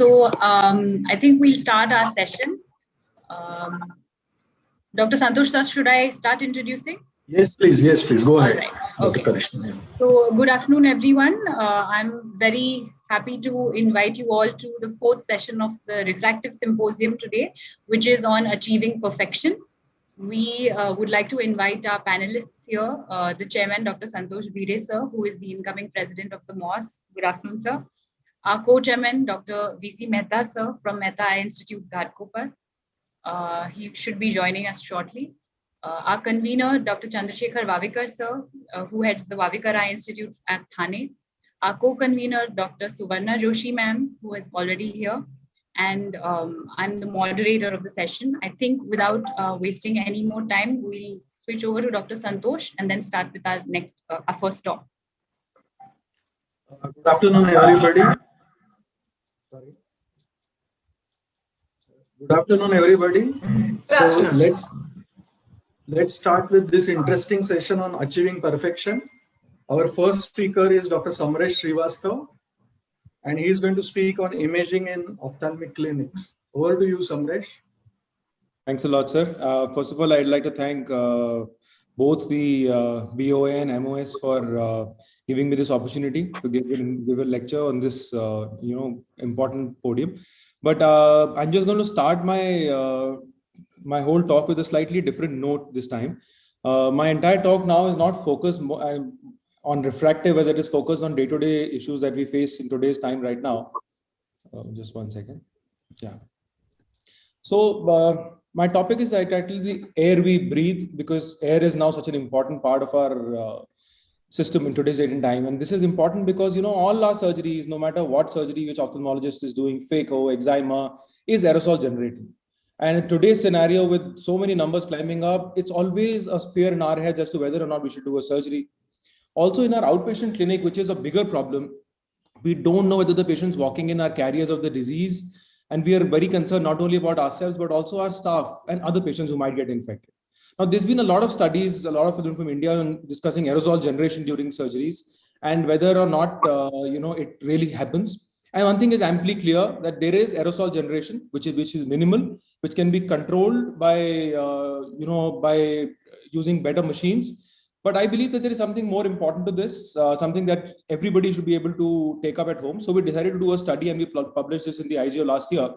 I think we'll start our session. Dr. Santosh sir, should I start introducing? Yes, please. Yes, please. Go ahead. All right. Okay. So good afternoon, everyone. I'm very happy to invite you all to the fourth session of the Refractive Symposium today, which is on achieving perfection. We would like to invite our panelists here, the chairman, Dr. Santosh Bhide, sir, who is the incoming president of the MOS. Good afternoon, sir. Our co-chairman, Dr. V.C. Mehta, sir, from Mehta Eye Institute, Ghatkopar. He should be joining us shortly. Our convener, Dr. Chandrasekhar Vavikar, sir, who heads the Vavikar Eye Institute at Thane. Our co-convener, Dr. Suvarna Joshi, ma'am, who is already here. And I'm the moderator of the session. I think without wasting any more time, we'll switch over to Dr. Santosh and then start with our next, our first talk. Good afternoon, everybody. Sorry. Good afternoon, everybody. So let's start with this interesting session on achieving perfection. Our first speaker is Dr. Samresh Srivastav, and he is going to speak on imaging in ophthalmic clinics. Over to you, Samresh. Thanks a lot, sir. First of all, I'd like to thank both the BOA and MOS for giving me this opportunity to give a lecture on this important podium. But I'm just going to start my my whole talk with a slightly different note this time. My entire talk now is not focused on refractive as it is focused on day-to-day issues that we face in today's time right now. Just one second. Yeah. So my topic is titled the air we breathe, because air is now such an important part of our system in today's date and time. And this is important because, all our surgeries, no matter what surgery which ophthalmologist is doing, phaco, eczema, is aerosol generating. And in today's scenario with so many numbers climbing up, it's always a fear in our heads as to whether or not we should do a surgery. Also in our outpatient clinic, which is a bigger problem, we don't know whether the patients walking in are carriers of the disease. And we are very concerned not only about ourselves, but also our staff and other patients who might get infected. Now, there's been a lot of studies, a lot of them from India on discussing aerosol generation during surgeries and whether or not, it really happens. And one thing is amply clear that there is aerosol generation, which is minimal, which can be controlled by, by using better machines. But I believe that there is something more important to this, something that everybody should be able to take up at home. So we decided to do a study, and we published this in the IGO last year,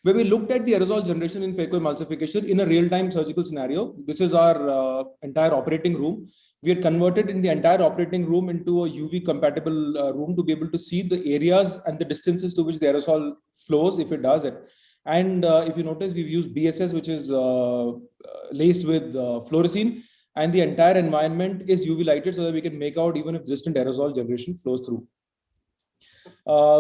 where we looked at the aerosol generation in phacoemulsification in a real-time surgical scenario. This is our entire operating room. We had converted in the entire operating room into a UV compatible room to be able to see the areas and the distances to which the aerosol flows, if it does it. And if you notice, we've used BSS, which is laced with fluorescein, and the entire environment is UV lighted so that we can make out even if distant aerosol generation flows through.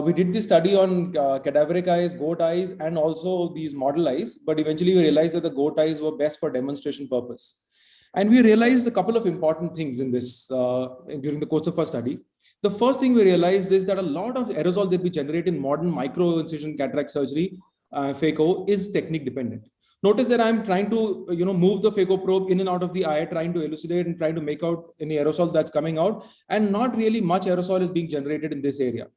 We did this study on cadaveric eyes, goat eyes, and also these model eyes, but eventually we realized that the goat eyes were best for demonstration purpose. And we realized a couple of important things in this during the course of our study. The first thing we realized is that a lot of aerosol that we generate in modern micro-incision cataract surgery, phaco, is technique dependent. Notice that I'm trying to move the phaco probe in and out of the eye, trying to elucidate and trying to make out any aerosol that's coming out, and not really much aerosol is being generated in this area.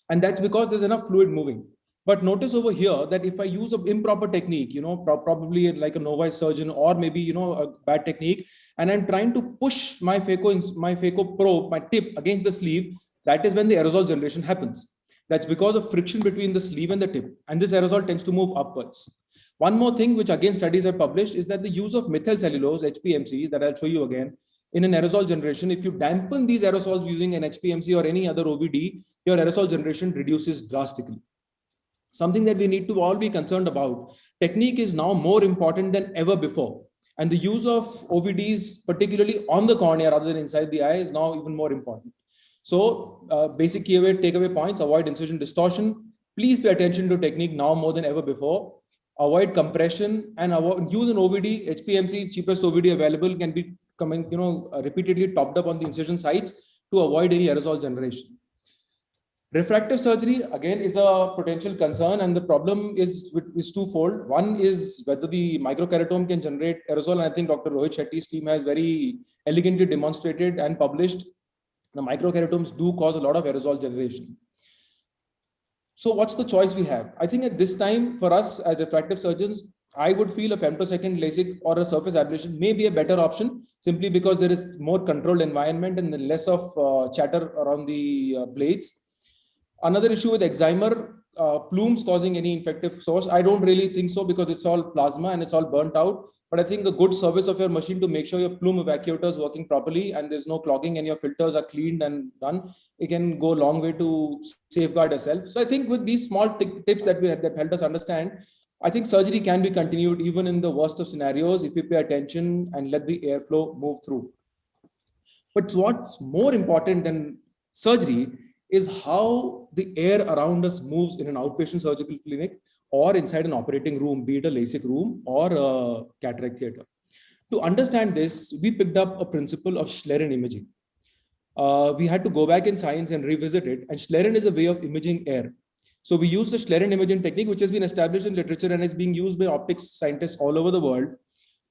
And that's because there's enough fluid moving. But notice over here that if I use an improper technique, probably like a novice surgeon, or maybe, a bad technique, and I'm trying to push my phaco probe, my tip against the sleeve, that is when the aerosol generation happens. That's because of friction between the sleeve and the tip. And this aerosol tends to move upwards. One more thing, which again studies have published, is that the use of methyl cellulose, HPMC, that I'll show you again, in an aerosol generation, if you dampen these aerosols using an HPMC or any other OVD, your aerosol generation reduces drastically. Something that we need to all be concerned about. Technique is now more important than ever before. And the use of OVDs, particularly on the cornea rather than inside the eye, is now even more important. So basic takeaway points: avoid incision distortion. Please pay attention to technique now more than ever before. Avoid compression and use an OVD. HPMC, cheapest OVD available, can be repeatedly topped up on the incision sites to avoid any aerosol generation. Refractive surgery, again, is a potential concern, and the problem is twofold. One is whether the microkeratome can generate aerosol, and I think Dr. Rohit Shetty's team has very elegantly demonstrated and published the microkeratomes do cause a lot of aerosol generation. So what's the choice we have? I think at this time for us as refractive surgeons, I would feel a femtosecond LASIK or a surface ablation may be a better option, simply because there is more controlled environment and less of chatter around the blades. Another issue with excimer, plumes causing any infective source, I don't really think so, because it's all plasma and it's all burnt out. But I think a good service of your machine to make sure your plume evacuator is working properly and there's no clogging and your filters are cleaned and done, it can go a long way to safeguard yourself. So I think with these small tips that that helped us understand, I think surgery can be continued even in the worst of scenarios if you pay attention and let the airflow move through. But what's more important than surgery is how the air around us moves in an outpatient surgical clinic or inside an operating room, be it a LASIK room or a cataract theater. To understand this, we picked up a principle of Schlerin imaging. We had to go back in science and revisit it. And Schlerin is a way of imaging air. So we use the Schlerin imaging technique, which has been established in literature and is being used by optics scientists all over the world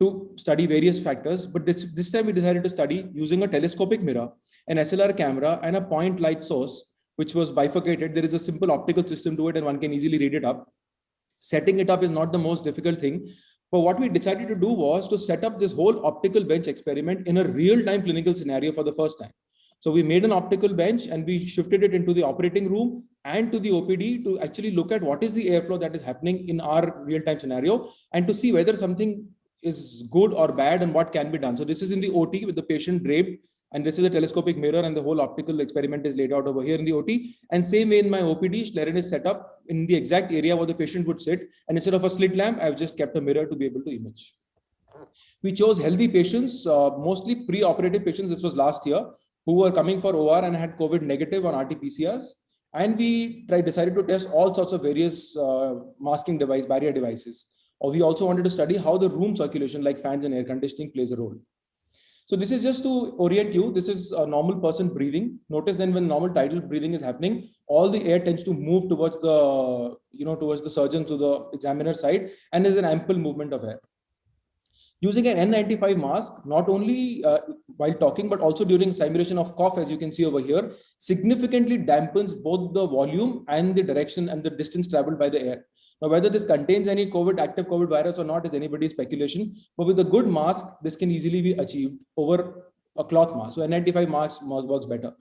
to study various factors. But this time we decided to study using a telescopic mirror, an SLR camera, and a point light source, which was bifurcated. There is a simple optical system to it and one can easily read it up. Setting it up is not the most difficult thing. But what we decided to do was to set up this whole optical bench experiment in a real-time clinical scenario for the first time. So we made an optical bench and we shifted it into the operating room and to the OPD to actually look at what is the airflow that is happening in our real-time scenario and to see whether something is good or bad and what can be done. So this is in the OT with the patient draped, and this is a telescopic mirror, and the whole optical experiment is laid out over here in the OT. And same way in my OPD, Schlerin is set up in the exact area where the patient would sit. And instead of a slit lamp, I've just kept a mirror to be able to image. We chose healthy patients, mostly pre-operative patients. This was last year, who were coming for OR and had COVID negative on RT-PCRs. And we decided to test all sorts of various masking device, barrier devices. Or we also wanted to study how the room circulation, like fans and air conditioning, plays a role. So this is just to orient you. This is a normal person breathing. Notice then when normal tidal breathing is happening, all the air tends to move towards the, towards the surgeon, to the examiner side, and there's an ample movement of air. Using an N95 mask, not only while talking, but also during simulation of cough, as you can see over here, significantly dampens both the volume and the direction and the distance traveled by the air. Now, whether this contains any active COVID virus or not is anybody's speculation, but with a good mask, this can easily be achieved over a cloth mask. So N95 mask works better.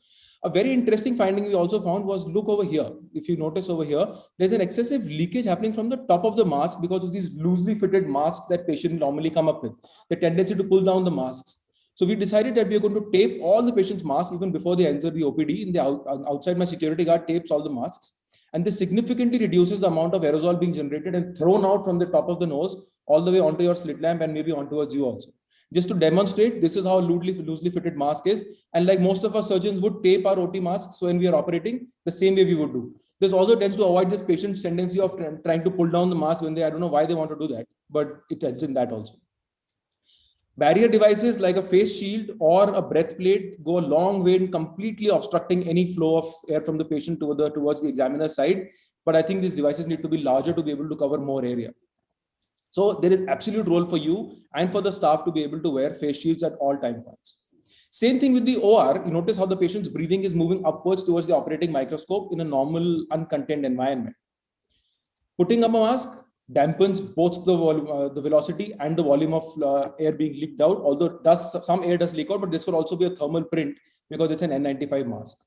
A very interesting finding we also found was, look over here. If you notice over here, there's an excessive leakage happening from the top of the mask because of these loosely fitted masks that patients normally come up with, the tendency to pull down the masks. So we decided that we are going to tape all the patients' masks even before they enter the OPD. In the outside, my security guard tapes all the masks. And this significantly reduces the amount of aerosol being generated and thrown out from the top of the nose all the way onto your slit lamp and maybe on towards you also. Just to demonstrate, this is how loosely fitted mask is. And like most of our surgeons would tape our OT masks when we are operating, the same way we would do. This also tends to avoid this patient's tendency of trying to pull down the mask when I don't know why they want to do that, but it helps in that also. Barrier devices like a face shield or a breath plate go a long way in completely obstructing any flow of air from the patient towards the examiner's side. But I think these devices need to be larger to be able to cover more area. So there is absolute role for you and for the staff to be able to wear face shields at all time points. Same thing with the OR. You notice how the patient's breathing is moving upwards towards the operating microscope in a normal, uncontained environment. Putting up a mask dampens both the velocity and the volume of air being leaked out, although some air does leak out, but this could also be a thermal print because it's an N95 mask.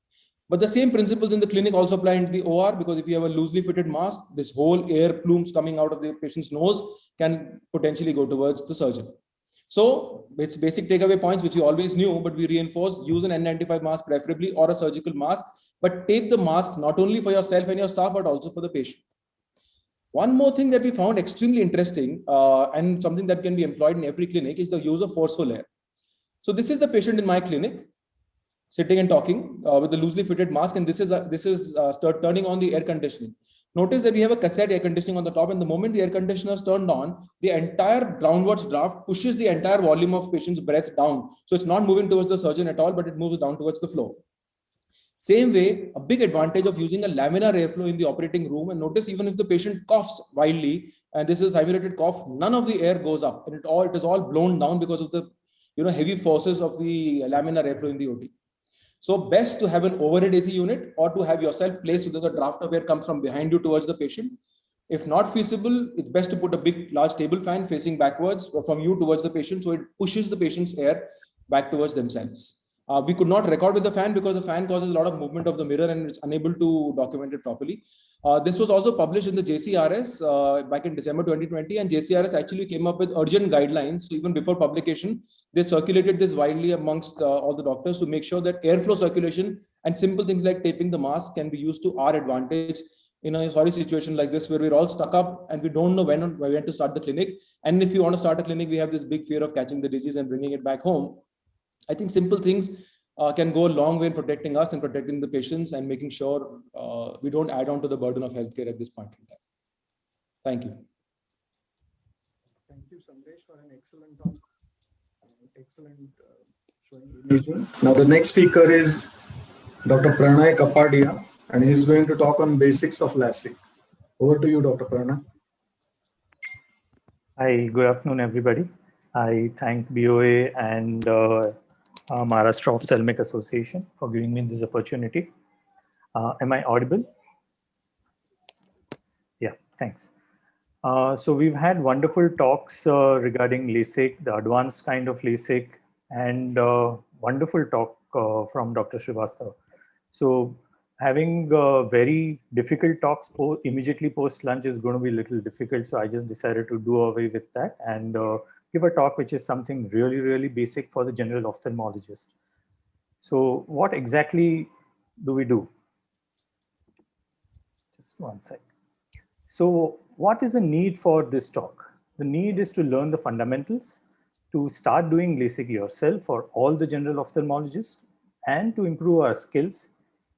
But the same principles in the clinic also apply into the OR, because if you have a loosely fitted mask, this whole air plumes coming out of the patient's nose can potentially go towards the surgeon. So it's basic takeaway points, which you always knew, but we reinforce: use an N95 mask preferably, or a surgical mask, but tape the mask not only for yourself and your staff, but also for the patient. One more thing that we found extremely interesting and something that can be employed in every clinic is the use of forceful air. So this is the patient in my clinic, sitting and talking with the loosely fitted mask, and this is turning on the air conditioning. Notice that we have a cassette air conditioning on the top, and the moment the air conditioner is turned on, the entire downwards draft pushes the entire volume of patient's breath down. So it's not moving towards the surgeon at all, but it moves down towards the floor. Same way, a big advantage of using a laminar airflow in the operating room, and notice even if the patient coughs wildly, and this is simulated cough, none of the air goes up, and it is all blown down because of the heavy forces of the laminar airflow in the OT. So best to have an overhead AC unit or to have yourself placed so that the draft of air comes from behind you towards the patient. If not feasible, it's best to put a big, large table fan facing backwards or from you towards the patient, so it pushes the patient's air back towards themselves. We could not record with the fan because the fan causes a lot of movement of the mirror and it's unable to document it properly. This was also published in the JCRS back in December 2020, and JCRS actually came up with urgent guidelines. So even before publication, they circulated this widely amongst all the doctors to make sure that airflow circulation and simple things like taping the mask can be used to our advantage in a sorry situation like this, where we're all stuck up and we don't know when to start the clinic. And if you want to start a clinic, we have this big fear of catching the disease and bringing it back home. I think simple things can go a long way in protecting us and protecting the patients and making sure we don't add on to the burden of healthcare at this point in time. Thank you. Thank you, Samresh, for an excellent talk. Excellent showing imaging. Now the next speaker is Dr. Pranay Kapadia, and he is going to talk on basics of LASIK. Over to you, Dr. Pranay. Hi, good afternoon, everybody. I thank BOA and Maharashtra Ophthalmic Association for giving me this opportunity. Am I audible? Yeah, thanks. So we've had wonderful talks regarding LASIK, the advanced kind of LASIK, and wonderful talk from Dr. Srivastava. So having very difficult talks immediately post lunch is going to be a little difficult. So I just decided to do away with that and give a talk which is something really, really basic for the general ophthalmologist. So what exactly do we do? Just one sec. So what is the need for this talk? The need is to learn the fundamentals, to start doing LASIK yourself for all the general ophthalmologists, and to improve our skills.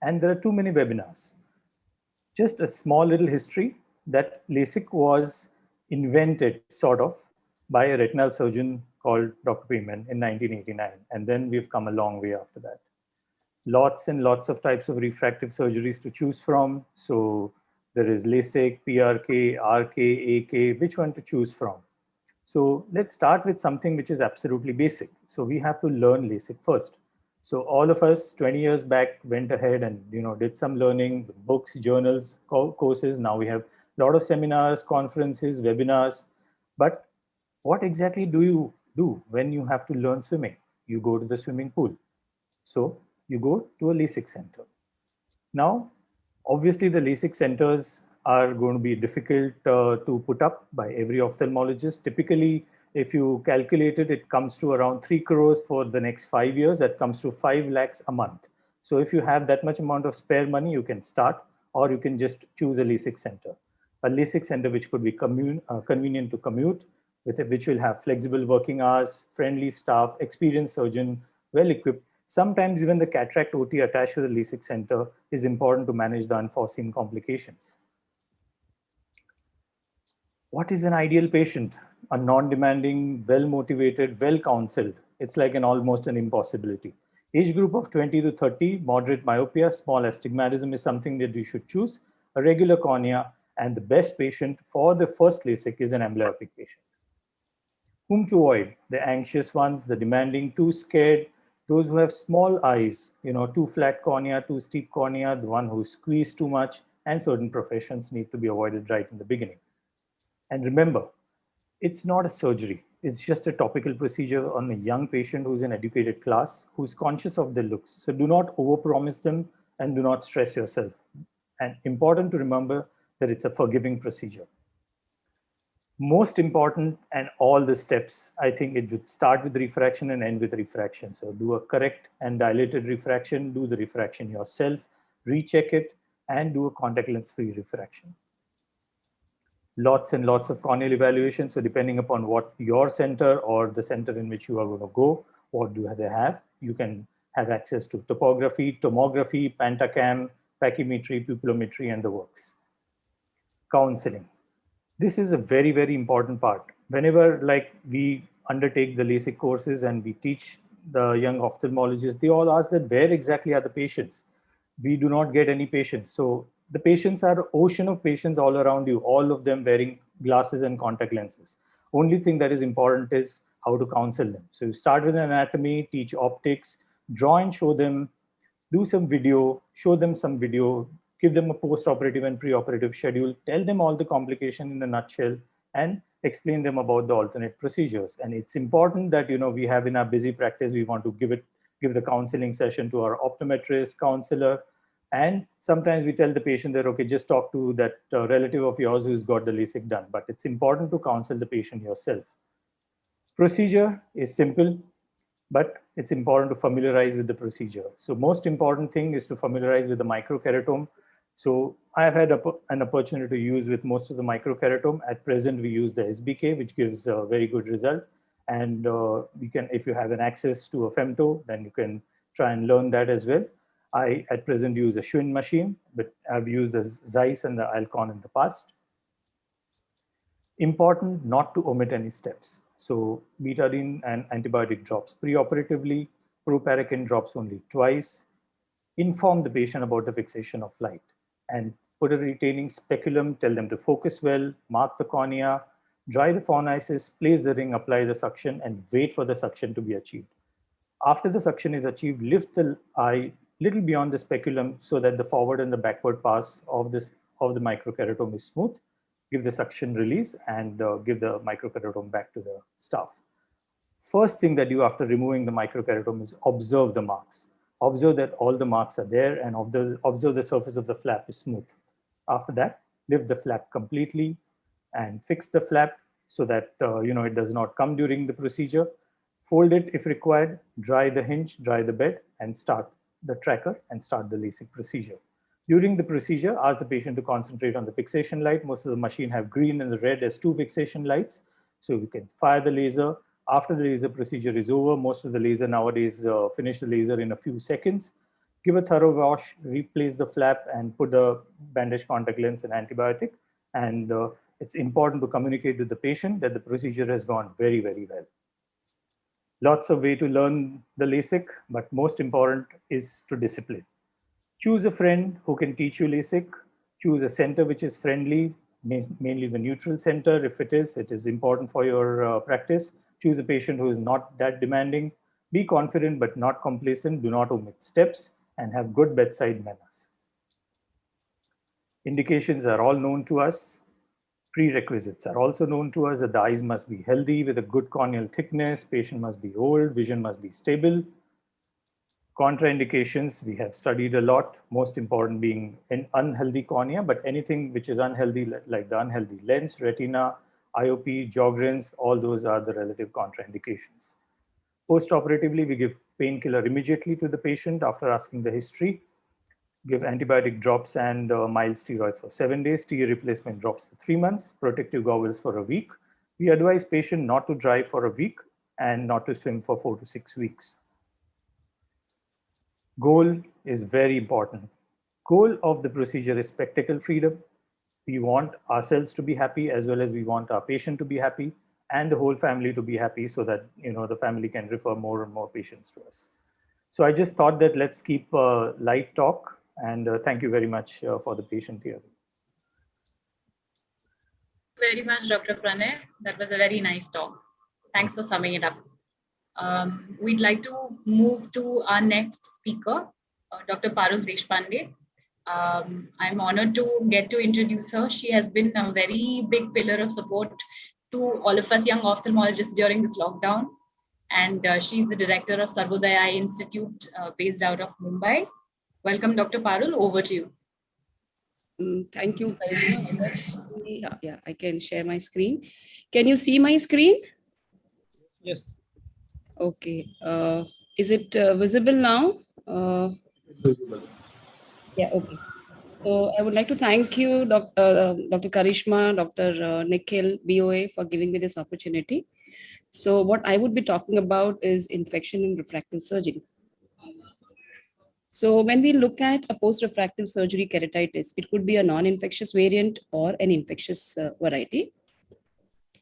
And there are too many webinars. Just a small little history that LASIK was invented sort of by a retinal surgeon called Dr. Piemann in 1989. And then we've come a long way after that. Lots and lots of types of refractive surgeries to choose from. So there is LASIK, PRK, RK, AK, which one to choose from? So let's start with something which is absolutely basic. So we have to learn LASIK first. So all of us 20 years back went ahead and did some learning, books, journals, courses. Now we have a lot of seminars, conferences, webinars. But what exactly do you do when you have to learn swimming? You go to the swimming pool. So you go to a LASIK center. Now, obviously the LASIK centers are going to be difficult to put up by every ophthalmologist. Typically, if you calculate it, it comes to around 3 crores for the next 5 years. That comes to 5 lakhs a month. So if you have that much amount of spare money, you can start, or you can just choose a LASIK center. A LASIK center which could be convenient to commute, which will have flexible working hours, friendly staff, experienced surgeon, well equipped. Sometimes even the cataract OT attached to the LASIK center is important to manage the unforeseen complications. What is an ideal patient? A non-demanding, well-motivated, well-counseled. It's like almost an impossibility. Age group of 20 to 30, moderate myopia, small astigmatism is something that you should choose. A regular cornea, and the best patient for the first LASIK is an amblyopic patient. Whom to avoid? The anxious ones, the demanding, too scared, those who have small eyes, too flat cornea, too steep cornea, the one who squeeze too much, and certain professions need to be avoided right in the beginning. And remember, it's not a surgery. It's just a topical procedure on a young patient who's in educated class, who's conscious of their looks. So do not overpromise them and do not stress yourself. And important to remember that it's a forgiving procedure. Most important, and all the steps, I think it would start with refraction and end with refraction. So do a correct and dilated refraction, do the refraction yourself, recheck it, and do a contact lens free refraction. Lots and lots of corneal evaluation. So depending upon what your center or the center in which you are going to go, what do they have? You can have access to topography, tomography, pentacam, pachymetry, pupillometry, and the works. Counseling. This is a very, very important part. Whenever we undertake the LASIK courses and we teach the young ophthalmologists, they all ask that where exactly are the patients? We do not get any patients. So the patients are an ocean of patients all around you, all of them wearing glasses and contact lenses. Only thing that is important is how to counsel them. So you start with anatomy, teach optics, draw and show them do some video, show them some video, give them a post-operative and pre-operative schedule, tell them all the complication in a nutshell, and explain them about the alternate procedures. And it's important that, you know, we have in our busy practice, we want to give the counseling session to our optometrist, counselor, and sometimes we tell the patient that, okay, just talk to that relative of yours who's got the LASIK done. But it's important to counsel the patient yourself. Procedure is simple, but it's important to familiarize with the procedure. So most important thing is to familiarize with the microkeratome. So I've had an opportunity to use with most of the microkeratome. At present, we use the SBK, which gives a very good result. And we can, if you have an access to a femto, then you can try and learn that as well. I, at present, use a Schwinn machine, but I've used the Zeiss and the Alcon in the past. Important not to omit any steps. So betadine and antibiotic drops preoperatively, proparacaine drops only twice. Inform the patient about the fixation of light and put a retaining speculum, tell them to focus well, mark the cornea, dry the phonicis, place the ring, apply the suction, and wait for the suction to be achieved. After the suction is achieved, lift the eye little beyond the speculum so that the forward and the backward pass of the microkeratome is smooth. Give the suction release and give the microkeratome back to the staff. First thing that you do after removing the microkeratome is observe the marks. Observe that all the marks are there and observe the surface of the flap is smooth. After that, lift the flap completely and fix the flap so that you know, it does not come during the procedure. Fold it if required, dry the hinge, dry the bed, and start the tracker and start the LASIK procedure. During the procedure, ask the patient to concentrate on the fixation light. Most of the machine have green and the red as 2 fixation lights. So you can fire the laser. After the laser procedure is over, most of the laser nowadays finish the laser in a few seconds. Give a thorough wash, replace the flap, and put the bandage contact lens and antibiotic. And it's important to communicate with the patient that the procedure has gone very, very well. Lots of way to learn the LASIK, but most important is to discipline. Choose a friend who can teach you LASIK. Choose a center which is friendly, mainly the neutral center. If it is important for your practice. Choose a patient who is not that demanding. Be confident but not complacent. Do not omit steps and have good bedside manners. Indications are all known to us. Prerequisites are also known to us that the eyes must be healthy with a good corneal thickness, patient must be old, vision must be stable. Contraindications, we have studied a lot, most important being an unhealthy cornea, but anything which is unhealthy, like the unhealthy lens, retina, IOP, Sjogren's, all those are the relative contraindications. Post-operatively, we give painkiller immediately to the patient after asking the history. Give antibiotic drops and mild steroids for 7 days, tear replacement drops for 3 months, protective goggles for a week. We advise patient not to drive for a week and not to swim for 4 to 6 weeks. Goal is very important. Goal of the procedure is spectacle freedom. We want ourselves to be happy as well as we want our patient to be happy and the whole family to be happy so that, you know, the family can refer more and more patients to us. So I just thought that let's keep light talk, and thank you very much for the patient hearing. Very much, Dr. Pranay. That was a very nice talk. Thanks for summing it up. We'd like to move to our next speaker, Dr. Parul Deshpande. I'm honored to get to introduce her. She has been a very big pillar of support to all of us young ophthalmologists during this lockdown. And she's the director of Sarvodaya Eye Institute based out of Mumbai. Welcome, Dr. Parul. Over to you. Thank you, Karishma. Yeah, I can share my screen. Can you see my screen? Yes. Okay. Is it visible now? It's visible. Yeah, okay. So I would like to thank you, Dr. Karishma, Dr. Nikhil, BOA, for giving me this opportunity. So what I would be talking about is infection and refractive surgery. So when we look at a post-refractive surgery keratitis, it could be a non-infectious variant or an infectious variety.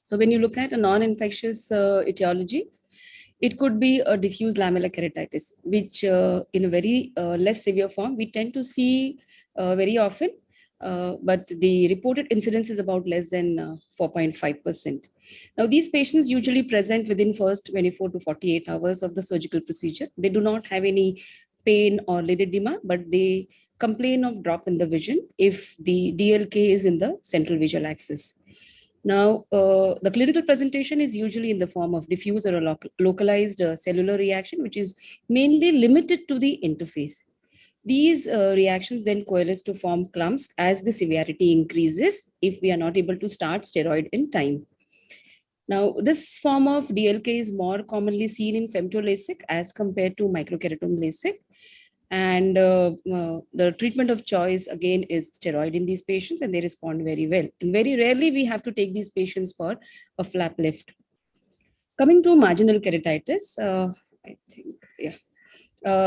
So when you look at a non-infectious etiology, it could be a diffuse lamellar keratitis, which in a very less severe form, we tend to see very often, but the reported incidence is about less than 4.5%. Now, these patients usually present within first 24 to 48 hours of the surgical procedure. They do not have any pain or lid edema, but they complain of drop in the vision if the DLK is in the central visual axis. Now, the clinical presentation is usually in the form of diffuse or a localized cellular reaction, which is mainly limited to the interface. These reactions then coalesce to form clumps as the severity increases if we are not able to start steroid in time. Now, this form of DLK is more commonly seen in femto-LASIK as compared to microkeratome LASIK. And the treatment of choice, again, is steroid in these patients, and they respond very well. And very rarely we have to take these patients for a flap lift. Coming to marginal keratitis, I think,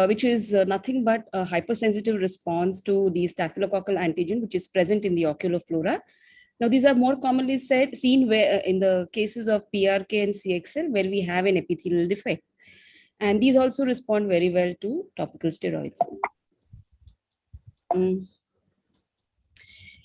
which is nothing but a hypersensitive response to the staphylococcal antigen, which is present in the ocular flora. Now, these are more commonly seen where, in the cases of PRK and CXL, where we have an epithelial defect. And these also respond very well to topical steroids.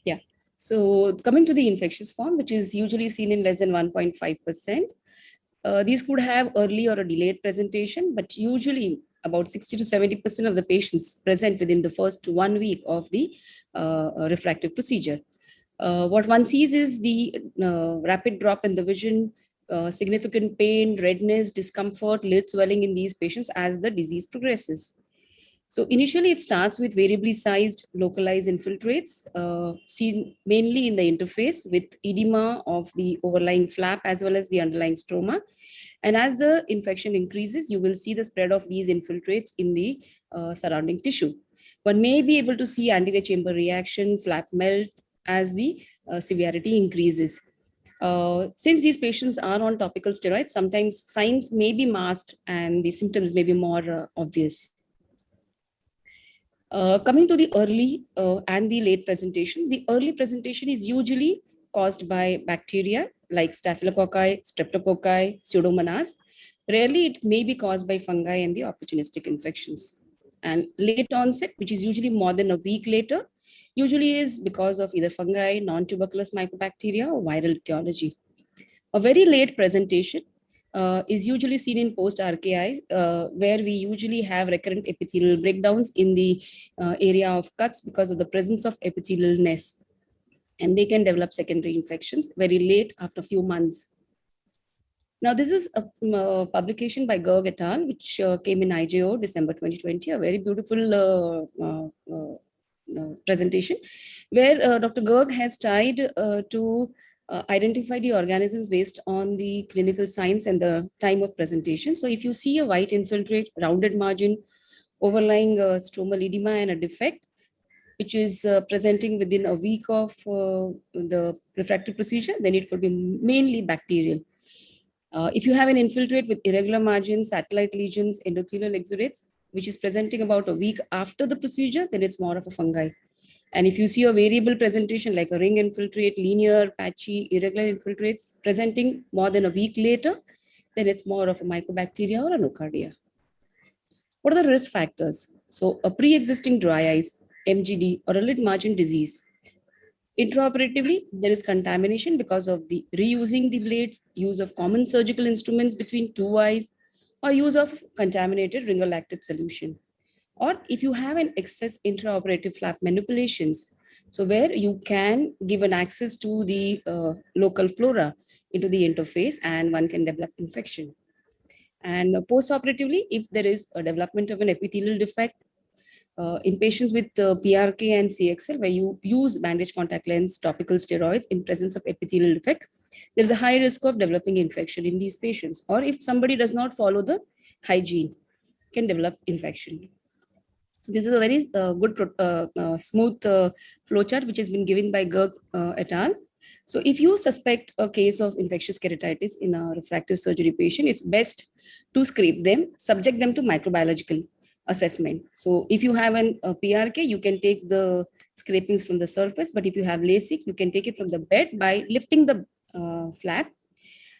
Yeah, so coming to the infectious form, which is usually seen in less than 1.5%. These could have early or a delayed presentation, but usually about 60 to 70% of the patients present within the first 1 week of the refractive procedure. What one sees is the rapid drop in the vision, significant pain, redness, discomfort, lid swelling in these patients as the disease progresses. So initially it starts with variably sized localized infiltrates seen mainly in the interface with edema of the overlying flap as well as the underlying stroma. And as the infection increases, you will see the spread of these infiltrates in the surrounding tissue. One may be able to see anterior chamber reaction, flap melt as the severity increases. Since these patients are on topical steroids, sometimes signs may be masked and the symptoms may be more obvious. Coming to the early and the late presentations, the early presentation is usually caused by bacteria like Staphylococci, Streptococci, Pseudomonas. Rarely, it may be caused by fungi and the opportunistic infections. And late onset, which is usually more than a week later, usually is because of either fungi, non-tuberculous mycobacteria, or viral etiology. A very late presentation is usually seen in post-RKI, where we usually have recurrent epithelial breakdowns in the area of cuts because of the presence of epithelialness. And they can develop secondary infections very late after a few months. Now, this is a publication by Gerg et al., which came in IJO December 2020, a very beautiful presentation, where Dr. Gerg has tried to identify the organisms based on the clinical signs and the time of presentation. So if you see a white infiltrate, rounded margin, overlying stromal edema and a defect, which is presenting within a week of the refractive procedure, then it could be mainly bacterial. If you have an infiltrate with irregular margins, satellite lesions, endothelial exudates, which is presenting about a week after the procedure, then it's more of a fungi. And if you see a variable presentation like a ring infiltrate, linear, patchy, irregular infiltrates presenting more than a week later, then it's more of a mycobacteria or a nocardia. What are the risk factors? So a pre-existing dry eyes, MGD, or a lid margin disease. Intraoperatively, there is contamination because of the reusing the blades, use of common surgical instruments between two eyes, or use of contaminated ringolactate solution. Or if you have an excess intraoperative flap manipulations, so where you can give an access to the local flora into the interface and one can develop infection. And post-operatively, if there is a development of an epithelial defect, in patients with PRK and CXL, where you use bandage contact lens, topical steroids in presence of epithelial defect, there is a high risk of developing infection in these patients. Or if somebody does not follow the hygiene, can develop infection. So this is a very good, smooth flowchart which has been given by Gerg et al. So if you suspect a case of infectious keratitis in a refractive surgery patient, it's best to scrape them, subject them to microbiological assessment. So if you have a PRK, you can take the scrapings from the surface, but if you have LASIK, you can take it from the bed by lifting the flap.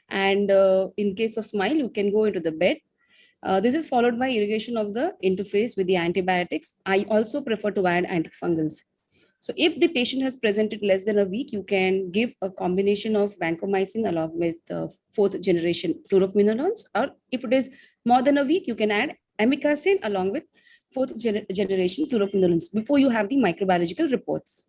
And in case of SMILE, you can go into the bed. This is followed by irrigation of the interface with the antibiotics. I also prefer to add antifungals. So if the patient has presented less than a week, you can give a combination of vancomycin along with 4th generation fluoroquinolones. Or if it is more than a week, you can add amikacin along with fourth generation fluoroquinolones before you have the microbiological reports.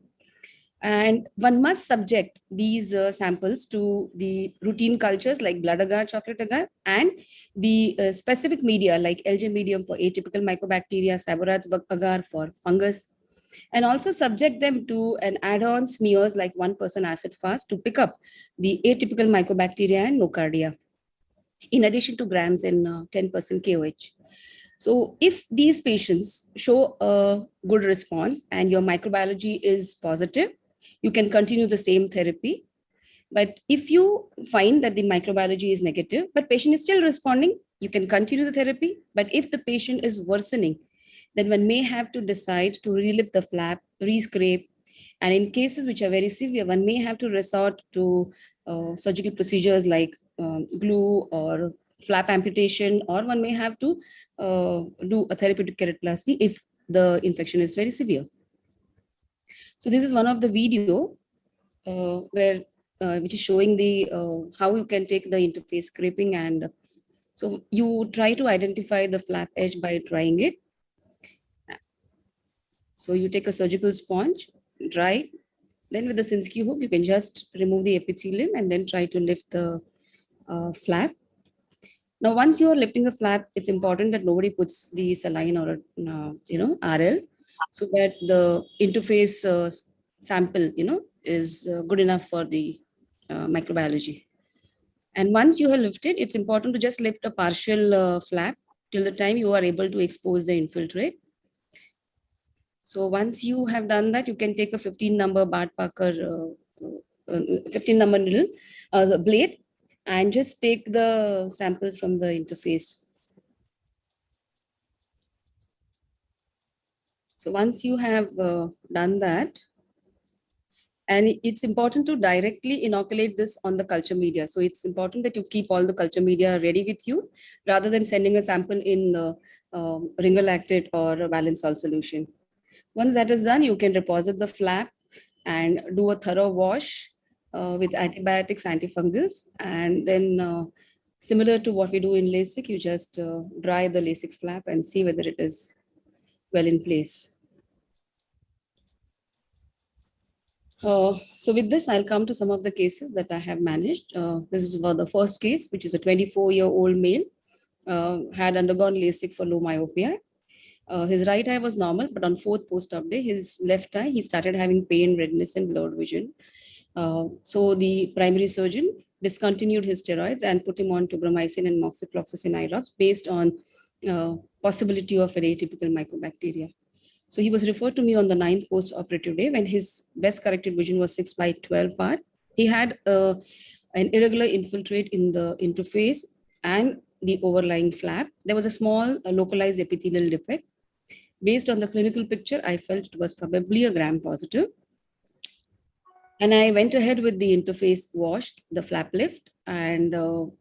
And one must subject these samples to the routine cultures like blood agar, chocolate agar, and the specific media like LJ medium for atypical mycobacteria, Sabouraud's agar for fungus, and also subject them to an add-on smears like 1% acid fast to pick up the atypical mycobacteria and nocardia, in addition to grams and 10% KOH. So if these patients show a good response and your microbiology is positive, you can continue the same therapy. But if you find that the microbiology is negative, but patient is still responding, you can continue the therapy. But if the patient is worsening, then one may have to decide to relift the flap, re-scrape. And in cases which are very severe, one may have to resort to surgical procedures like glue or flap amputation, or one may have to do a therapeutic keratoplasty if the infection is very severe. So this is one of the video which is showing the how you can take the interface scraping, and so you try to identify the flap edge by trying it. So you take a surgical sponge, dry, then with the Sinskey hook, you can just remove the epithelium and then try to lift the flap. Now, once you are lifting the flap, it's important that nobody puts the saline or RL, so that the interface sample, is good enough for the microbiology. And once you have lifted, it's important to just lift a partial flap till the time you are able to expose the infiltrate. So once you have done that, you can take a 15 number Bart Parker 15 number needle, the blade, and just take the sample from the interface. So once you have done that, and it's important to directly inoculate this on the culture media. So it's important that you keep all the culture media ready with you rather than sending a sample in ringer lactate or a balanced salt solution. Once that is done, you can deposit the flap and do a thorough wash with antibiotics, antifungals, and then similar to what we do in LASIK, you just dry the LASIK flap and see whether it is well in place. So with this, I'll come to some of the cases that I have managed. This is for the first case, which is a 24-year-old male, had undergone LASIK for low myopia. His right eye was normal, but on 4th post-op day, his left eye, he started having pain, redness, and blurred vision. So the primary surgeon discontinued his steroids and put him on tubramycin and moxifloxacin eye drops based on possibility of an atypical mycobacteria. So he was referred to me on the 9th post-operative day when his best corrected vision was 6/12 part. He had an irregular infiltrate in the interface and the overlying flap. There was a small localized epithelial defect. Based on the clinical picture, I felt it was probably a gram positive. And I went ahead with the interface wash, the flap lift, and the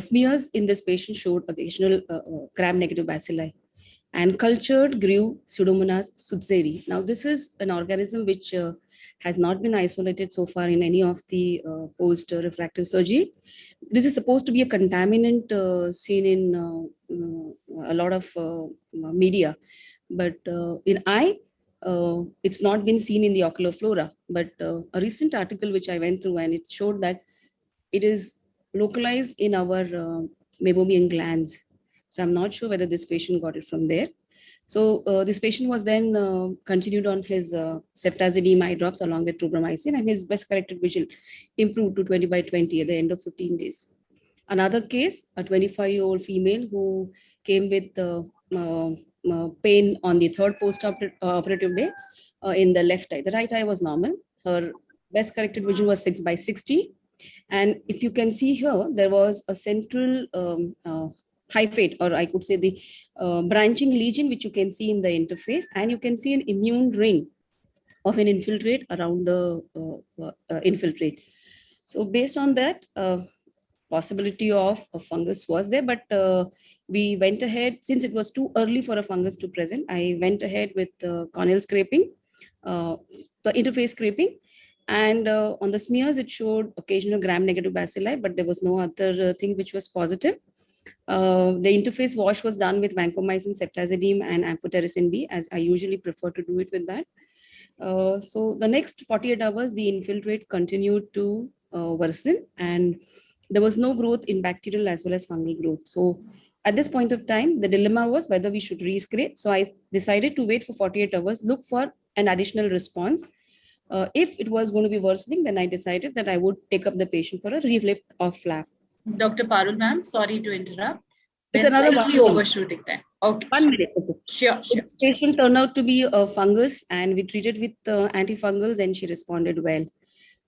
smears in this patient showed occasional gram-negative bacilli. And cultured grew Pseudomonas sootzeri. Now, this is an organism which has not been isolated so far in any of the post-refractive surgery. This is supposed to be a contaminant seen in a lot of media, but in eye, it's not been seen in the ocular flora. But a recent article which I went through, and it showed that it is localized in our meibomian glands. So I'm not sure whether this patient got it from there. So this patient was then continued on his ceftazidime eye drops along with tubramycin, and his best corrected vision improved to 20/20 at the end of 15 days. Another case, a 25-year-old female who came with pain on the 3rd post-operative day in the left eye. The right eye was normal. Her best corrected vision was 6/60. And if you can see here, there was a central hyphate, or I could say the branching lesion, which you can see in the interface, and you can see an immune ring of an infiltrate around the infiltrate. So based on that, possibility of a fungus was there, but we went ahead, since it was too early for a fungus to present, I went ahead with corneal scraping, the interface scraping, and on the smears, it showed occasional gram-negative bacilli, but there was no other thing which was positive. The interface wash was done with vancomycin, ceftazidime, and amphotericin B, as I usually prefer to do it with that. So the next 48 hours, the infiltrate continued to worsen, and there was no growth in bacterial as well as fungal growth. So at this point of time, the dilemma was whether we should rescrape. So I decided to wait for 48 hours, look for an additional response. If it was going to be worsening, then I decided that I would take up the patient for a relift of flap. Dr. Parul ma'am, sorry to interrupt. It's We're another slightly one. overshooting time. Okay. 1 minute. Sure, So sure. this patient turned out to be a fungus, and we treated with antifungals, and she responded well.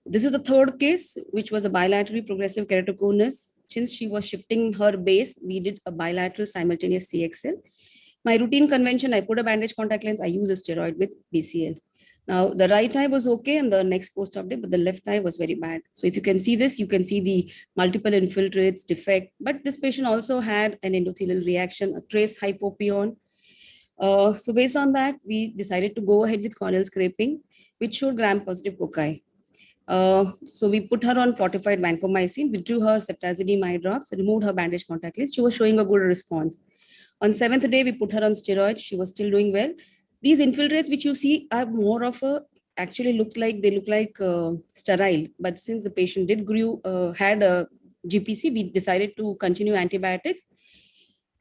This is the third case, which was a bilateral progressive keratoconus. Since she was shifting her base, we did a bilateral simultaneous CXL. My routine convention, I put a bandage contact lens, I use a steroid with BCL. Now, the right eye was okay in the next post-op day, but the left eye was very bad. So if you can see this, you can see the multiple infiltrates, defect, but this patient also had an endothelial reaction, a trace hypopion. So based on that, we decided to go ahead with corneal scraping, which showed gram-positive foci. So we put her on fortified vancomycin, withdrew her ceftazidime eye drops, removed her bandage contact lens. She was showing a good response. On 7th day, we put her on steroids. She was still doing well. These infiltrates, which you see, are more of a, actually look like sterile. But since the patient had a GPC, we decided to continue antibiotics.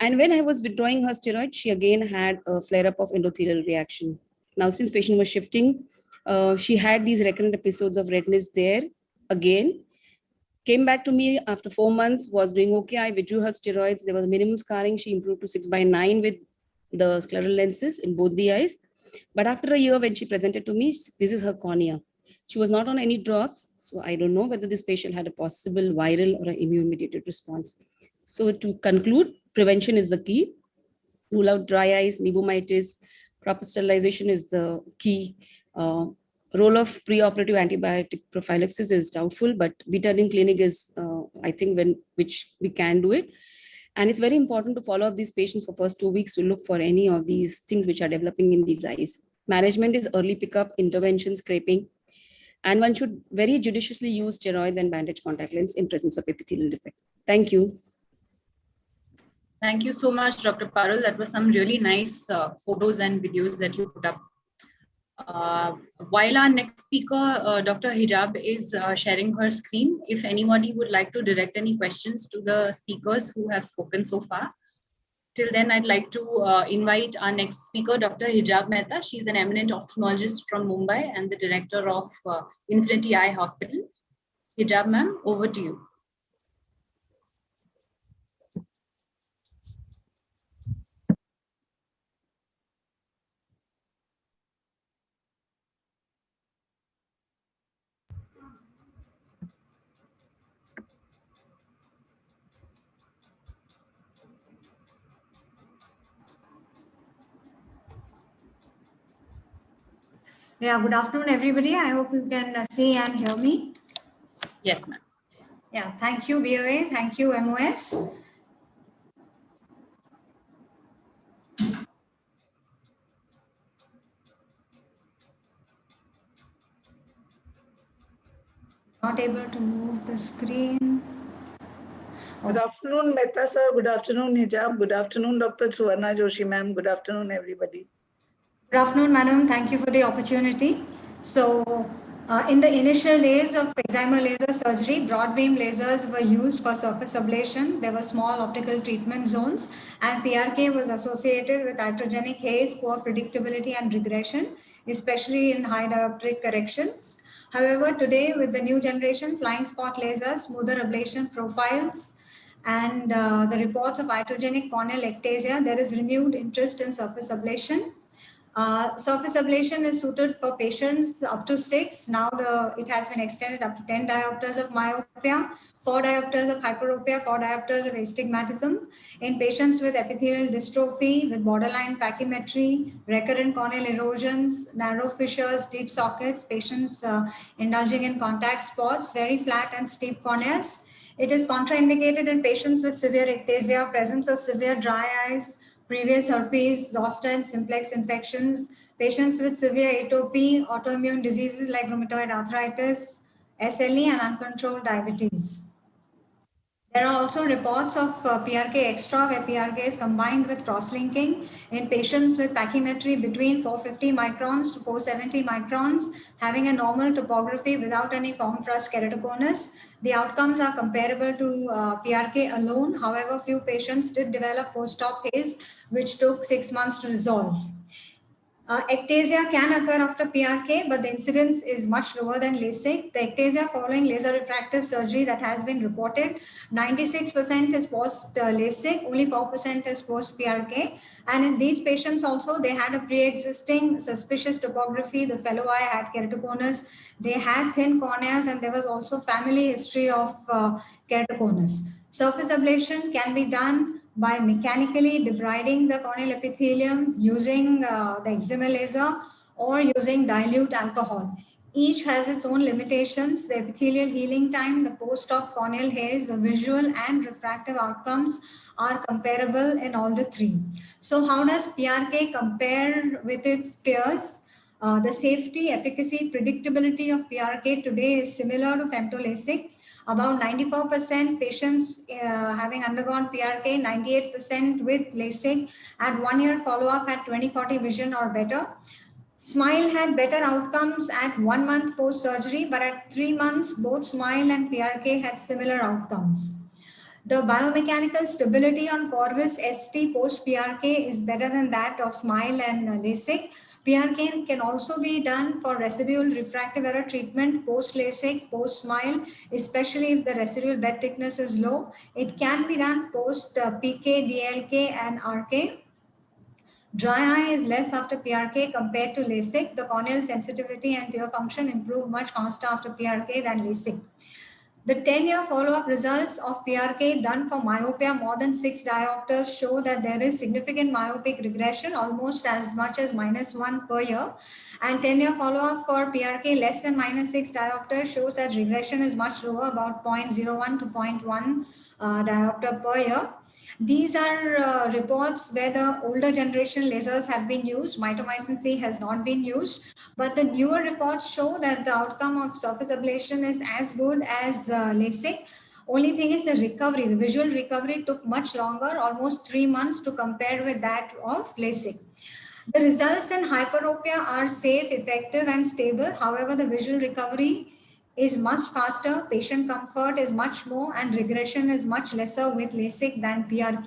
And when I was withdrawing her steroid, she again had a flare-up of endothelial reaction. Now, since patient was shifting, she had these recurrent episodes of redness there again. Came back to me after 4 months, was doing okay. I withdrew her steroids. There was minimum scarring. She improved to 6/9 with the scleral lenses in both the eyes. But after a year, when she presented to me, this is her cornea. She was not on any drops. So I don't know whether this patient had a possible viral or an immune-mediated response. So to conclude, prevention is the key. Rule out dry eyes, mebomitis, proper sterilization is the key. Role of preoperative antibiotic prophylaxis is doubtful, but beta-adin clinic is, I think, which we can do it. And it's very important to follow up these patients for first 2 weeks to look for any of these things which are developing in these eyes. Management is early pickup, intervention, scraping, and one should very judiciously use steroids and bandage contact lens in presence of epithelial defect. Thank you. Thank you so much, Dr. Parul. That was some really nice photos and videos that you put up. While our next speaker, Dr. Hijab, is sharing her screen, if anybody would like to direct any questions to the speakers who have spoken so far. Till then, I'd like to invite our next speaker, Dr. Hijab Mehta. She's an eminent ophthalmologist from Mumbai and the director of Infinity Eye Hospital. Hijab ma'am, over to you. Yeah, good afternoon, everybody. I hope you can see and hear me. Yes, ma'am. Yeah, thank you, BOA. Thank you, MOS. Not able to move the screen. Good afternoon, Mehta sir. Good afternoon, Hijab. Good afternoon, Dr. Suvarna Joshi ma'am. Good afternoon, everybody. Good afternoon, madam. Thank you for the opportunity. So, in the initial days of excimer laser surgery, broad beam lasers were used for surface ablation. There were small optical treatment zones, and PRK was associated with iatrogenic haze, poor predictability, and regression, especially in high dioptric corrections. However, today with the new generation flying spot lasers, smoother ablation profiles, and the reports of iatrogenic corneal ectasia, there is renewed interest in surface ablation. Surface ablation is suited for patients up to 6. Now it has been extended up to 10 diopters of myopia, 4 diopters of hyperopia, 4 diopters of astigmatism. In patients with epithelial dystrophy, with borderline pachymetry, recurrent corneal erosions, narrow fissures, deep sockets, patients indulging in contact spots, very flat and steep corneas. It is contraindicated in patients with severe ectasia, presence of severe dry eyes, previous herpes, zoster and simplex infections, patients with severe atopy, autoimmune diseases like rheumatoid arthritis, SLE, and uncontrolled diabetes. There are also reports of PRK extra where PRK is combined with cross-linking in patients with pachymetry between 450 microns to 470 microns, having a normal topography without any form thrust keratoconus. The outcomes are comparable to PRK alone. However, few patients did develop post-op haze, which took 6 months to resolve. Ectasia can occur after PRK, but the incidence is much lower than LASIK. The ectasia following laser refractive surgery that has been reported, 96% is post-LASIK, only 4% is post-PRK. And in these patients also, they had a pre-existing suspicious topography. The fellow eye had keratoconus. They had thin corneas, and there was also family history of keratoconus. Surface ablation can be done by mechanically debriding the corneal epithelium using the eczema laser or using dilute alcohol. Each has its own limitations. The epithelial healing time, the post-op corneal haze, the visual and refractive outcomes are comparable in all the three. So how does PRK compare with its peers? The safety, efficacy, predictability of PRK today is similar to femtoLASIK. About 94% patients having undergone PRK, 98% with LASIK at 1 year follow-up had 20/40 vision or better. SMILE had better outcomes at 1 month post-surgery, but at 3 months, both SMILE and PRK had similar outcomes. The biomechanical stability on Corvus ST post-PRK is better than that of SMILE and LASIK. PRK can also be done for residual refractive error treatment post-LASIK, post-SMILE, especially if the residual bed thickness is low. It can be done post-PK, DLK, and RK. Dry eye is less after PRK compared to LASIK. The corneal sensitivity and tear function improve much faster after PRK than LASIK. The 10-year follow-up results of PRK done for myopia more than 6 diopters show that there is significant myopic regression, almost as much as -1 per year. And 10-year follow-up for PRK less than -6 diopters shows that regression is much lower, about 0.01 to 0.1 diopter per year. These are reports where the older generation lasers have been used. Mitomycin C has not been used, but the newer reports show that the outcome of surface ablation is as good as LASIK. Only thing is the recovery, the visual recovery took much longer, almost 3 months to compare with that of LASIK. The results in hyperopia are safe, effective, and stable. However, the visual recovery is much faster, patient comfort is much more, and regression is much lesser with LASIK than PRK.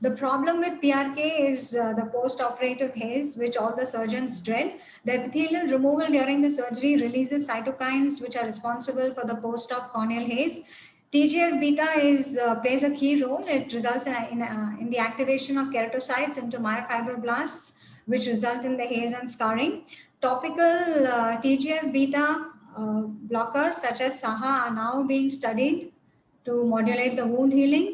The problem with PRK is the post-operative haze, which all the surgeons dread. The epithelial removal during the surgery releases cytokines which are responsible for the post-op corneal haze. TGF-beta plays a key role. It results in the activation of keratocytes into myofibroblasts, which result in the haze and scarring. Topical TGF-beta blockers such as SAHA are now being studied to modulate the wound healing.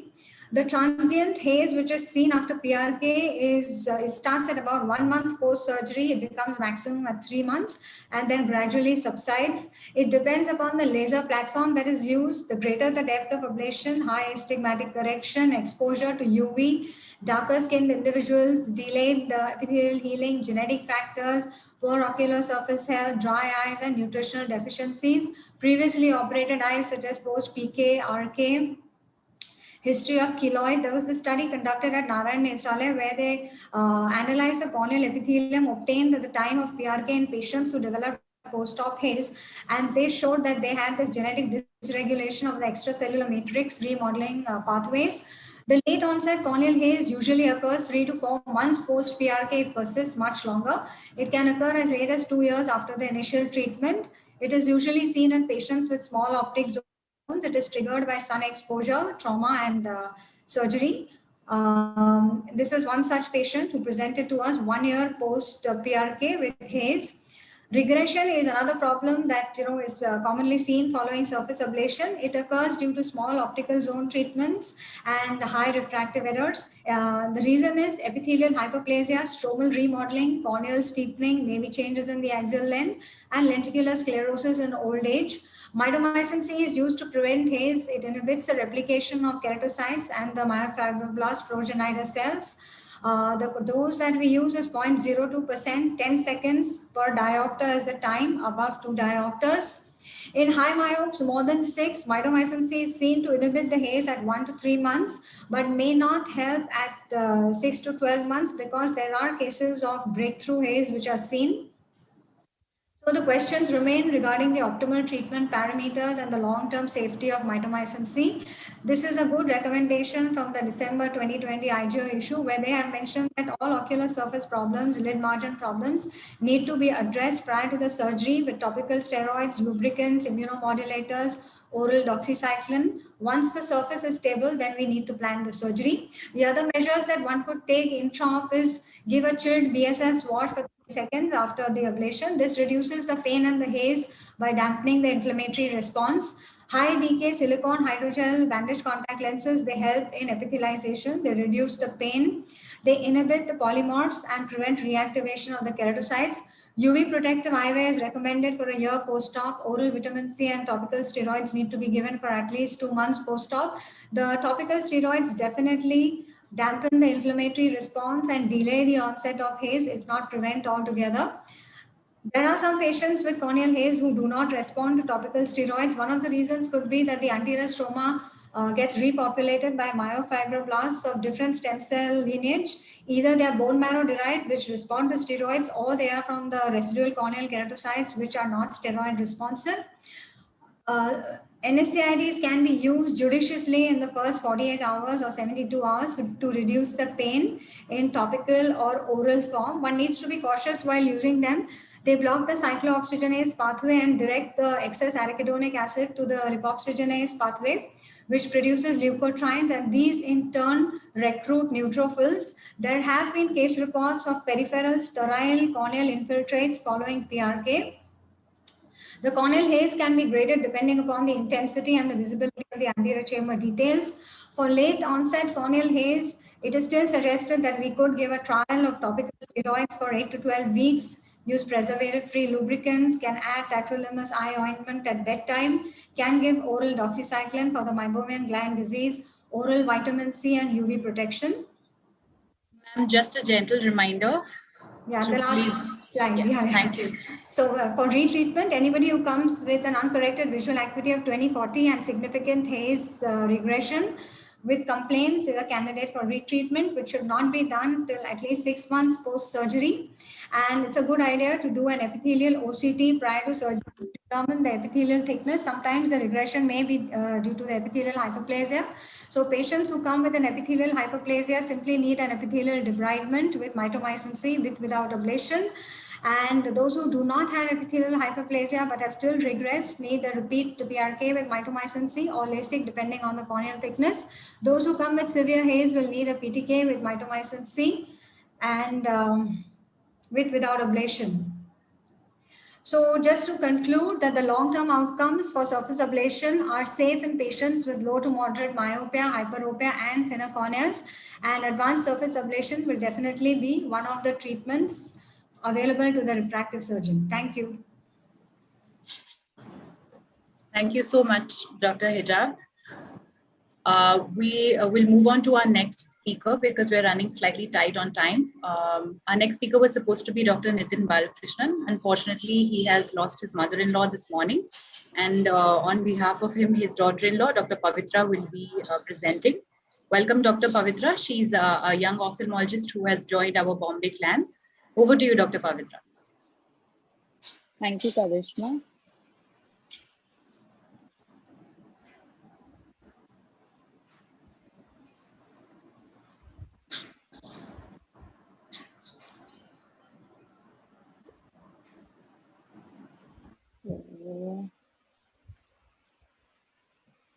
The transient haze, which is seen after PRK, it starts at about 1 month post-surgery. It becomes maximum at 3 months and then gradually subsides. It depends upon the laser platform that is used. The greater the depth of ablation, high astigmatic correction, exposure to UV, darker skinned individuals, delayed epithelial healing, genetic factors, poor ocular surface health, dry eyes, and nutritional deficiencies. Previously operated eyes such as post-PK, RK, history of keloid. There was the study conducted at Narayan Nethralaya where they analyzed the corneal epithelium obtained at the time of PRK in patients who developed post-op haze, and they showed that they had this genetic dysregulation of the extracellular matrix remodeling pathways. The late onset corneal haze usually occurs 3 to 4 months post PRK. It persists much longer. It can occur as late as 2 years after the initial treatment. It is usually seen in patients with small optic zones. It is triggered by sun exposure, trauma, and surgery. This is one such patient who presented to us 1 year post PRK with haze. Regression is another problem that is commonly seen following surface ablation. It occurs due to small optical zone treatments and high refractive errors. The reason is epithelial hyperplasia, stromal remodeling, corneal steepening, maybe changes in the axial length, and lenticular sclerosis in old age. Mitomycin C is used to prevent haze. It inhibits the replication of keratocytes and the myofibroblast progenitor cells. The dose that we use is 0.02%, 10 seconds per diopter is the time above 2 diopters. In high myopes, more than 6, mitomycin C is seen to inhibit the haze at 1 to 3 months, but may not help at 6 to 12 months because there are cases of breakthrough haze which are seen. So the questions remain regarding the optimal treatment parameters and the long-term safety of mitomycin C. This is a good recommendation from the December 2020 IGO issue where they have mentioned that all ocular surface problems, lid margin problems need to be addressed prior to the surgery with topical steroids, lubricants, immunomodulators, oral doxycycline. Once the surface is stable, then we need to plan the surgery. The other measures that one could take in CHOP is give a chilled BSS wash for 30 seconds after the ablation. This reduces the pain and the haze by dampening the inflammatory response. High decay silicone hydrogel bandage contact lenses, they help in epithelialization. They reduce the pain. They inhibit the polymorphs and prevent reactivation of the keratocytes. UV protective eyewear is recommended for a year post-op. Oral vitamin C and topical steroids need to be given for at least 2 months post-op. The topical steroids definitely dampen the inflammatory response and delay the onset of haze, if not prevent altogether. There are some patients with corneal haze who do not respond to topical steroids. One of the reasons could be that the anterior stroma gets repopulated by myofibroblasts of different stem cell lineage. Either they are bone marrow derived, which respond to steroids, or they are from the residual corneal keratocytes, which are not steroid responsive. NSAIDs can be used judiciously in the first 48 hours or 72 hours to reduce the pain in topical or oral form. One needs to be cautious while using them. They block the cyclooxygenase pathway and direct the excess arachidonic acid to the lipoxygenase pathway, which produces leukotrienes, and these in turn recruit neutrophils. There have been case reports of peripheral sterile corneal infiltrates following PRK. The corneal haze can be graded depending upon the intensity and the visibility of the anterior chamber details. For late onset corneal haze, it is still suggested that we could give a trial of topical steroids for 8 to 12 weeks, use preservative-free lubricants, can add tacrolimus eye ointment at bedtime, can give oral doxycycline for the meibomian gland disease, oral vitamin C and UV protection. Ma'am, just a gentle reminder. Yeah, the last slide. Yes, Yeah, thank you. So for retreatment, anybody who comes with an uncorrected visual acuity of 20/40 and significant haze regression with complaints is a candidate for retreatment, which should not be done till at least 6 months post-surgery. And it's a good idea to do an epithelial OCT prior to surgery to determine the epithelial thickness. Sometimes the regression may be due to the epithelial hyperplasia. So patients who come with an epithelial hyperplasia simply need an epithelial debridement with mitomycin C without ablation. And those who do not have epithelial hyperplasia but have still regressed need a repeat PRK with mitomycin C or LASIK depending on the corneal thickness. Those who come with severe haze will need a PTK with mitomycin C and without ablation. So just to conclude that the long-term outcomes for surface ablation are safe in patients with low to moderate myopia, hyperopia and thinner corneas, and advanced surface ablation will definitely be one of the treatments available to the refractive surgeon. Thank you. Thank you so much, Dr. Hijab. We will move on to our next speaker because we're running slightly tight on time. Our next speaker was supposed to be Dr. Nitin Balakrishnan. Unfortunately, he has lost his mother-in-law this morning. And on behalf of him, his daughter-in-law, Dr. Pavitra, will be presenting. Welcome, Dr. Pavitra. She's a young ophthalmologist who has joined our Bombay clan. Over to you, Dr. Pavitra. Thank you, Karishma.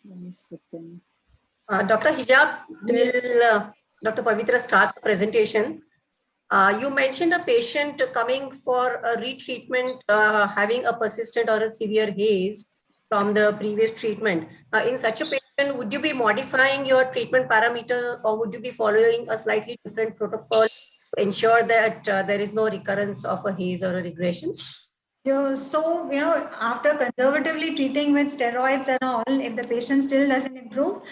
One second. Dr. Hijab, till Dr. Pavitra starts the presentation, you mentioned a patient coming for a retreatment, having a persistent or a severe haze from the previous treatment. In such a patient, would you be modifying your treatment parameter or would you be following a slightly different protocol to ensure that there is no recurrence of a haze or a regression? So, after conservatively treating with steroids and all, if the patient still doesn't improve,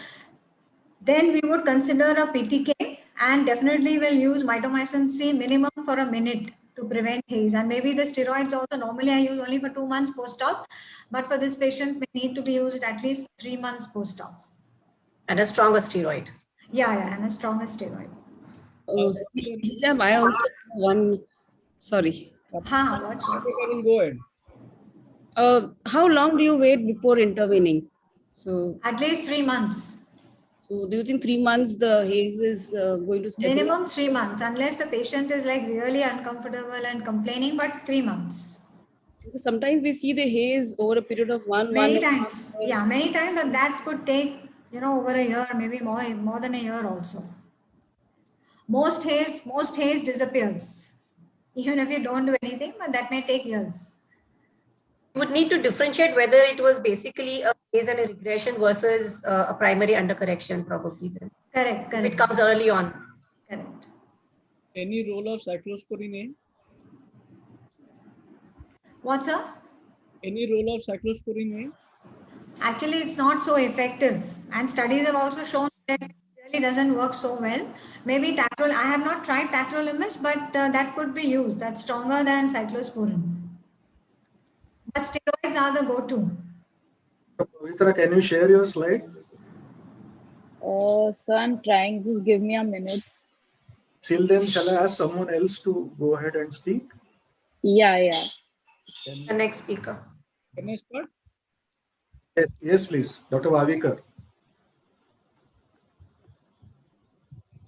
then we would consider a PTK and definitely will use mitomycin C minimum for a minute to prevent haze. And maybe the steroids also, normally I use only for 2 months post-op, but for this patient may need to be used at least 3 months post-op. And a stronger steroid. Yeah, and a stronger steroid. Hijab, I also have one, sorry. What? Go ahead. How long do you wait before intervening? So at least 3 months. So do you think 3 months the haze is going to stabilize? Minimum 3 months, unless the patient is like really uncomfortable and complaining, but 3 months. Because sometimes we see the haze over a period of many times. Yeah, many times, but that could take, over a year, maybe more than a year also. Most haze disappears, even if you don't do anything, but that may take years. You would need to differentiate whether it was basically a haze and a regression versus a primary undercorrection, probably. Then. Correct. If it comes early on. Correct. Any role of cyclosporine A? What, sir? Any role of cyclosporine A? Actually, it's not so effective. And studies have also shown that it really doesn't work so well. Maybe I have not tried tacrolimus, but that could be used. That's stronger than cyclosporine. But steroids are the go-to. Pavitra, can you share your slide? So I'm trying. Just give me a minute. Till then, shall I ask someone else to go ahead and speak? Yeah. The next speaker. Can I start? Yes, please. Dr. Vavikar.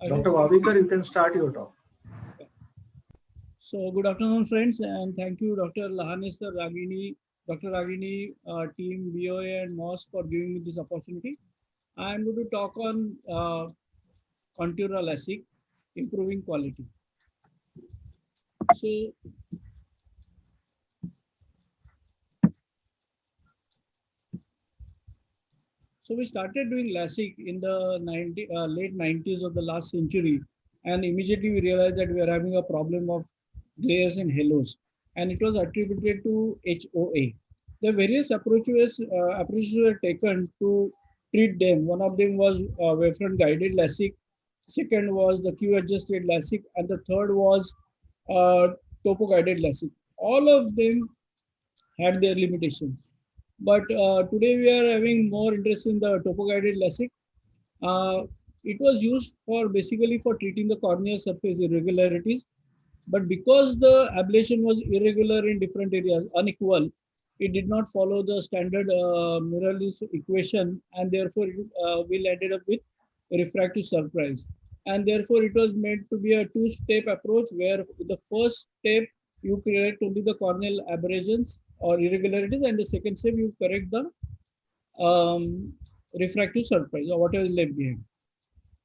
Dr. Vavikar, you can start your talk. So good afternoon, friends, and thank you, Dr. Lahaneswar Ragini, Dr. Ragini, team BOA and MOS for giving me this opportunity. I'm going to talk on Contura LASIK, improving quality. So we started doing LASIK in the late 90s of the last century, and immediately we realized that we are having a problem of glares and halos, and it was attributed to HOA. The various approaches were taken to treat them. One of them was wavefront guided LASIK, second was the Q adjusted LASIK, and the third was topo guided LASIK. All of them had their limitations. But today we are having more interest in the topo guided LASIK. It was used basically for treating the corneal surface irregularities. But because the ablation was irregular in different areas, unequal, it did not follow the standard Miralles equation, and therefore we ended up with refractive surprise. And therefore it was made to be a two-step approach, where the first step you correct only the corneal aberrations or irregularities, and the second step you correct the refractive surprise or whatever is left behind.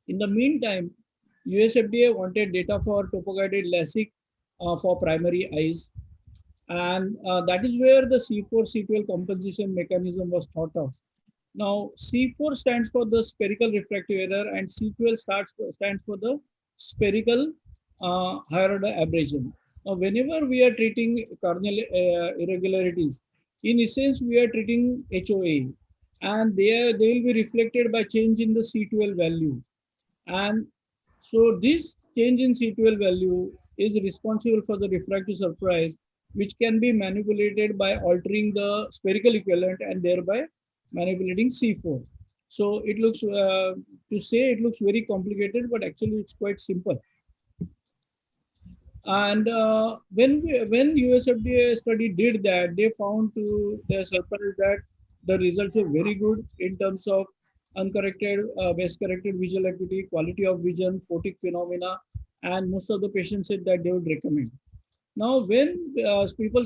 In the meantime, US FDA wanted data for topo-guided LASIK for primary eyes, and that is where the C4 C12 compensation mechanism was thought of. Now C4 stands for the spherical refractive error, and C12 stands for the spherical higher order aberration. Now whenever we are treating corneal irregularities, in essence we are treating HOA, and they will be reflected by change in the C12 value. And so this change in C12 value is responsible for the refractive surprise, which can be manipulated by altering the spherical equivalent and thereby manipulating C4. So it looks, to say it looks very complicated, but actually it's quite simple. And when US FDA study did that, they found to their surprise that the results were very good in terms of uncorrected, best corrected visual acuity, quality of vision, photic phenomena, and most of the patients said that they would recommend. Now, when people,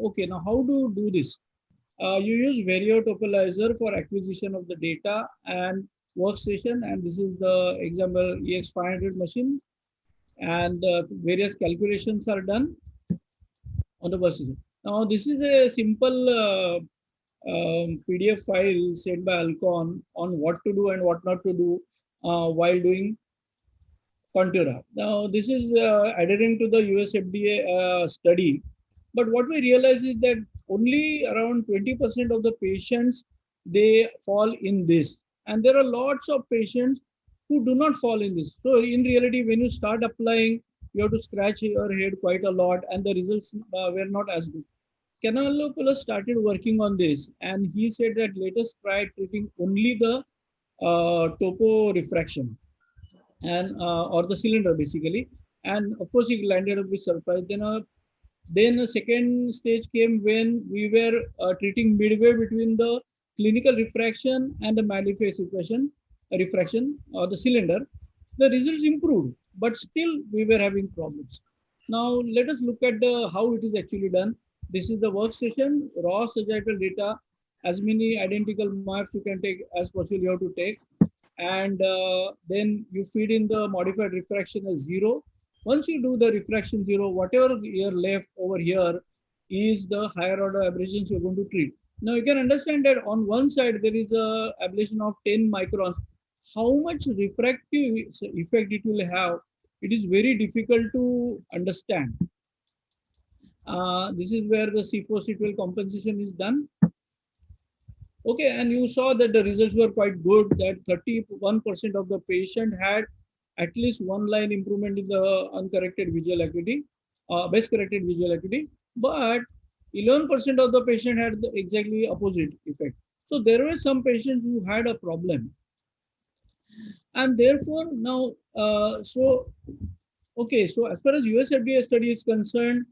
okay, now how do you do this? You use Vario topologizer for acquisition of the data and workstation, and this is the example EX500 machine, and various calculations are done on the workstation. Now, this is a simple PDF file sent by Alcon on what to do and what not to do while doing Contura. Now, this is adhering to the US FDA study. But what we realize is that only around 20% of the patients, they fall in this. And there are lots of patients who do not fall in this. So in reality, when you start applying you have to scratch your head quite a lot, and the results were not as good. Kanellopoulos started working on this, and he said that let us try treating only the topo refraction and or the cylinder basically. And of course, he landed up with surprise. Then a second stage came when we were treating midway between the clinical refraction and the manifest refraction or the cylinder. The results improved, but still we were having problems. Now let us look at how it is actually done. This is the workstation, raw sagittal data, as many identical maps you can take as possible you have to take. And then you feed in the modified refraction as 0. Once you do the refraction 0, whatever you're left over here is the higher order aberrations you're going to treat. Now you can understand that on one side there is a aberration of 10 microns. How much refractive effect it will have, it is very difficult to understand. This is where the C4C12 compensation is done. Okay, and you saw that the results were quite good, that 31% of the patient had at least one line improvement in the uncorrected visual acuity, best corrected visual acuity, but 11% of the patient had the exactly opposite effect. So there were some patients who had a problem. And therefore now, okay, so as far as US FDA study is concerned,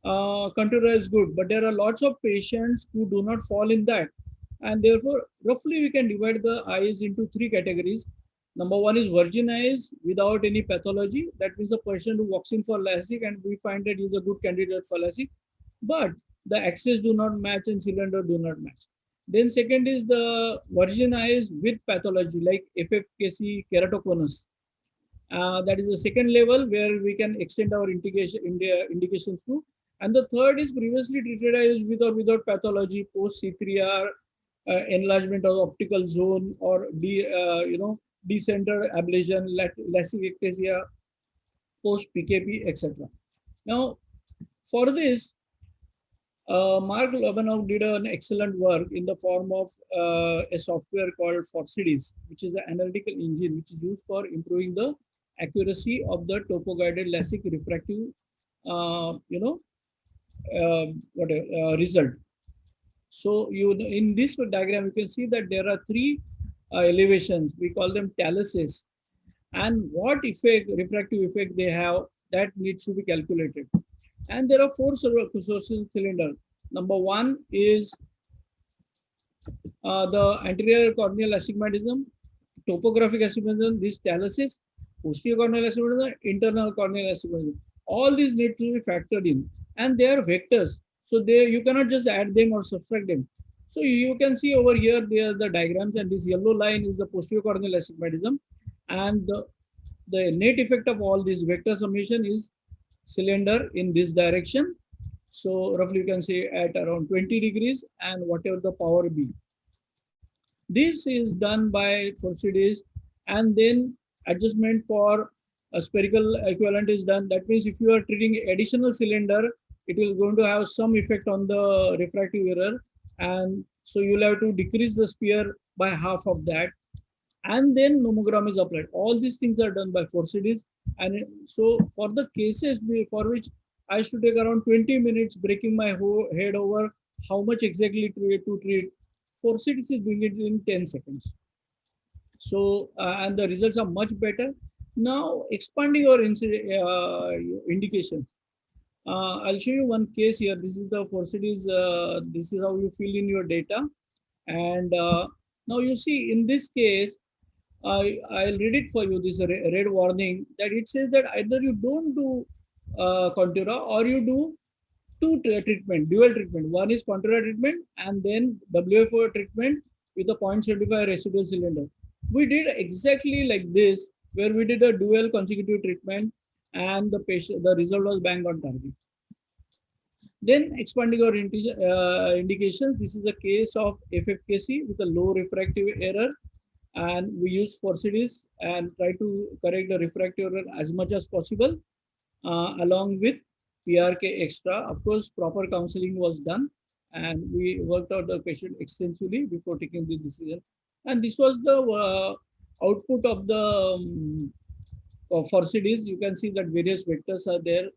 Contura is good, but there are lots of patients who do not fall in that. And therefore, roughly we can divide the eyes into 3 categories. Number 1 is virgin eyes without any pathology. That means a person who walks in for LASIK and we find that he's a good candidate for LASIK, but the axes do not match and cylinder do not match. Then second is the virgin eyes with pathology like FFKC keratoconus. That is the second level where we can extend our indications to. And the third is previously treated eyes with or without pathology, post C3R, enlargement of optical zone, or decenter ablation, LASIK ectasia, post PKP, etc. Now, for this, Mark Lobanov did an excellent work in the form of a software called Forsidis, which is an analytical engine which is used for improving the accuracy of the topo-guided LASIK refractive, result. So in this diagram, you can see that there are 3 elevations. We call them taluses, and what effect, refractive effect they have, that needs to be calculated. And there are 4 sources of cylinder. Number 1 is the anterior corneal astigmatism, topographic astigmatism, these taluses, posterior corneal astigmatism, internal corneal astigmatism. All these need to be factored in, and they are vectors. So you cannot just add them or subtract them. So you can see over here, there are the diagrams, and this yellow line is the posterior corneal astigmatism, and the net effect of all this vector summation is cylinder in this direction. So roughly you can say at around 20 degrees and whatever the power be. This is done by Forsidis, and then adjustment for a spherical equivalent is done. That means if you are treating additional cylinder, it will going to have some effect on the refractive error, and so you'll have to decrease the sphere by half of that, and then nomogram is applied. All these things are done by Forsidis. And so for the cases for which I used to take around 20 minutes breaking my head over how much exactly to treat, Forsidis is doing it in 10 seconds. So and the results are much better. Now expanding your indications. I'll show you one case here. This is the Forsidis. This is how you fill in your data. And now you see in this case, I'll read it for you, this red warning, that it says that either you don't do Contura or you do 2 treatment, dual treatment. One is Contura treatment and then WFO treatment with a 0.75 residual cylinder. We did exactly like this, where we did a dual consecutive treatment and the result was bang on target. Then expanding our indications, this is a case of FFKC with a low refractive error, and we use Forsidis and try to correct the refractive error as much as possible, along with PRK extra. Of course, proper counseling was done, and we worked out the patient extensively before taking the decision. And this was the output of the for cities, you can see that various vectors are there.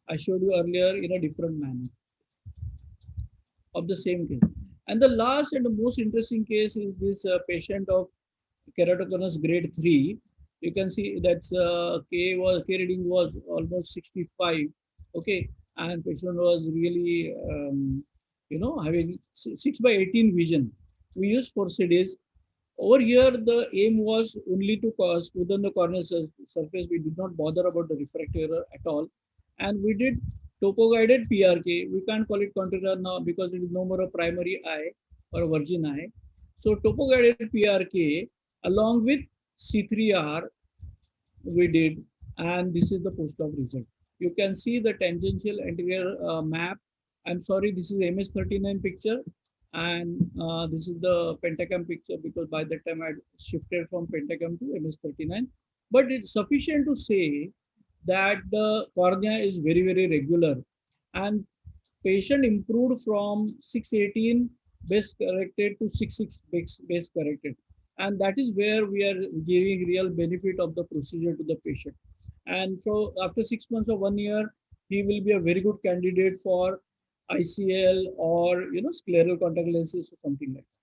I showed you earlier in a different manner of the same case. And the last and the most interesting case is this patient of keratoconus grade 3. You can see that K reading was almost 65. Okay, and patient was really having 6/18 vision. We used Forsades. Over here, the aim was only to cause within the corneal surface. We did not bother about the refractive error at all, and we did topo-guided PRK. We can't call it contour now because it is no more a primary eye or a virgin eye. So topo-guided PRK along with C3R we did, and this is the post-op result. You can see the tangential anterior map. I'm sorry, this is MS39 picture, and this is the Pentacam picture because by that time I shifted from Pentacam to MS39. But it's sufficient to say that the cornea is very, very regular, and patient improved from 6/18 best corrected to 6/6 best corrected. And that is where we are giving real benefit of the procedure to the patient. And so after 6 months or 1 year, he will be a very good candidate for ICL or scleral contact lenses or something like that.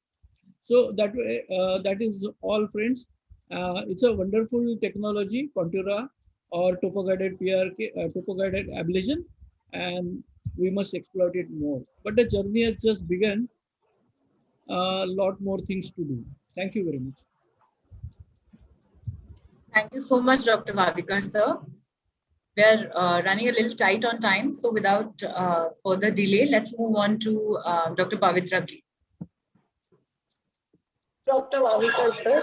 So that way, that is all, friends. It's a wonderful technology, Contura or topo-guided PRK, topo-guided ablation, and we must exploit it more. But the journey has just begun. A lot more things to do. Thank you very much. Thank you so much, Dr. Bhavikar, sir. We're running a little tight on time, so without further delay, let's move on to Dr. Pavitra, please. Dr. Bhavikar, sir.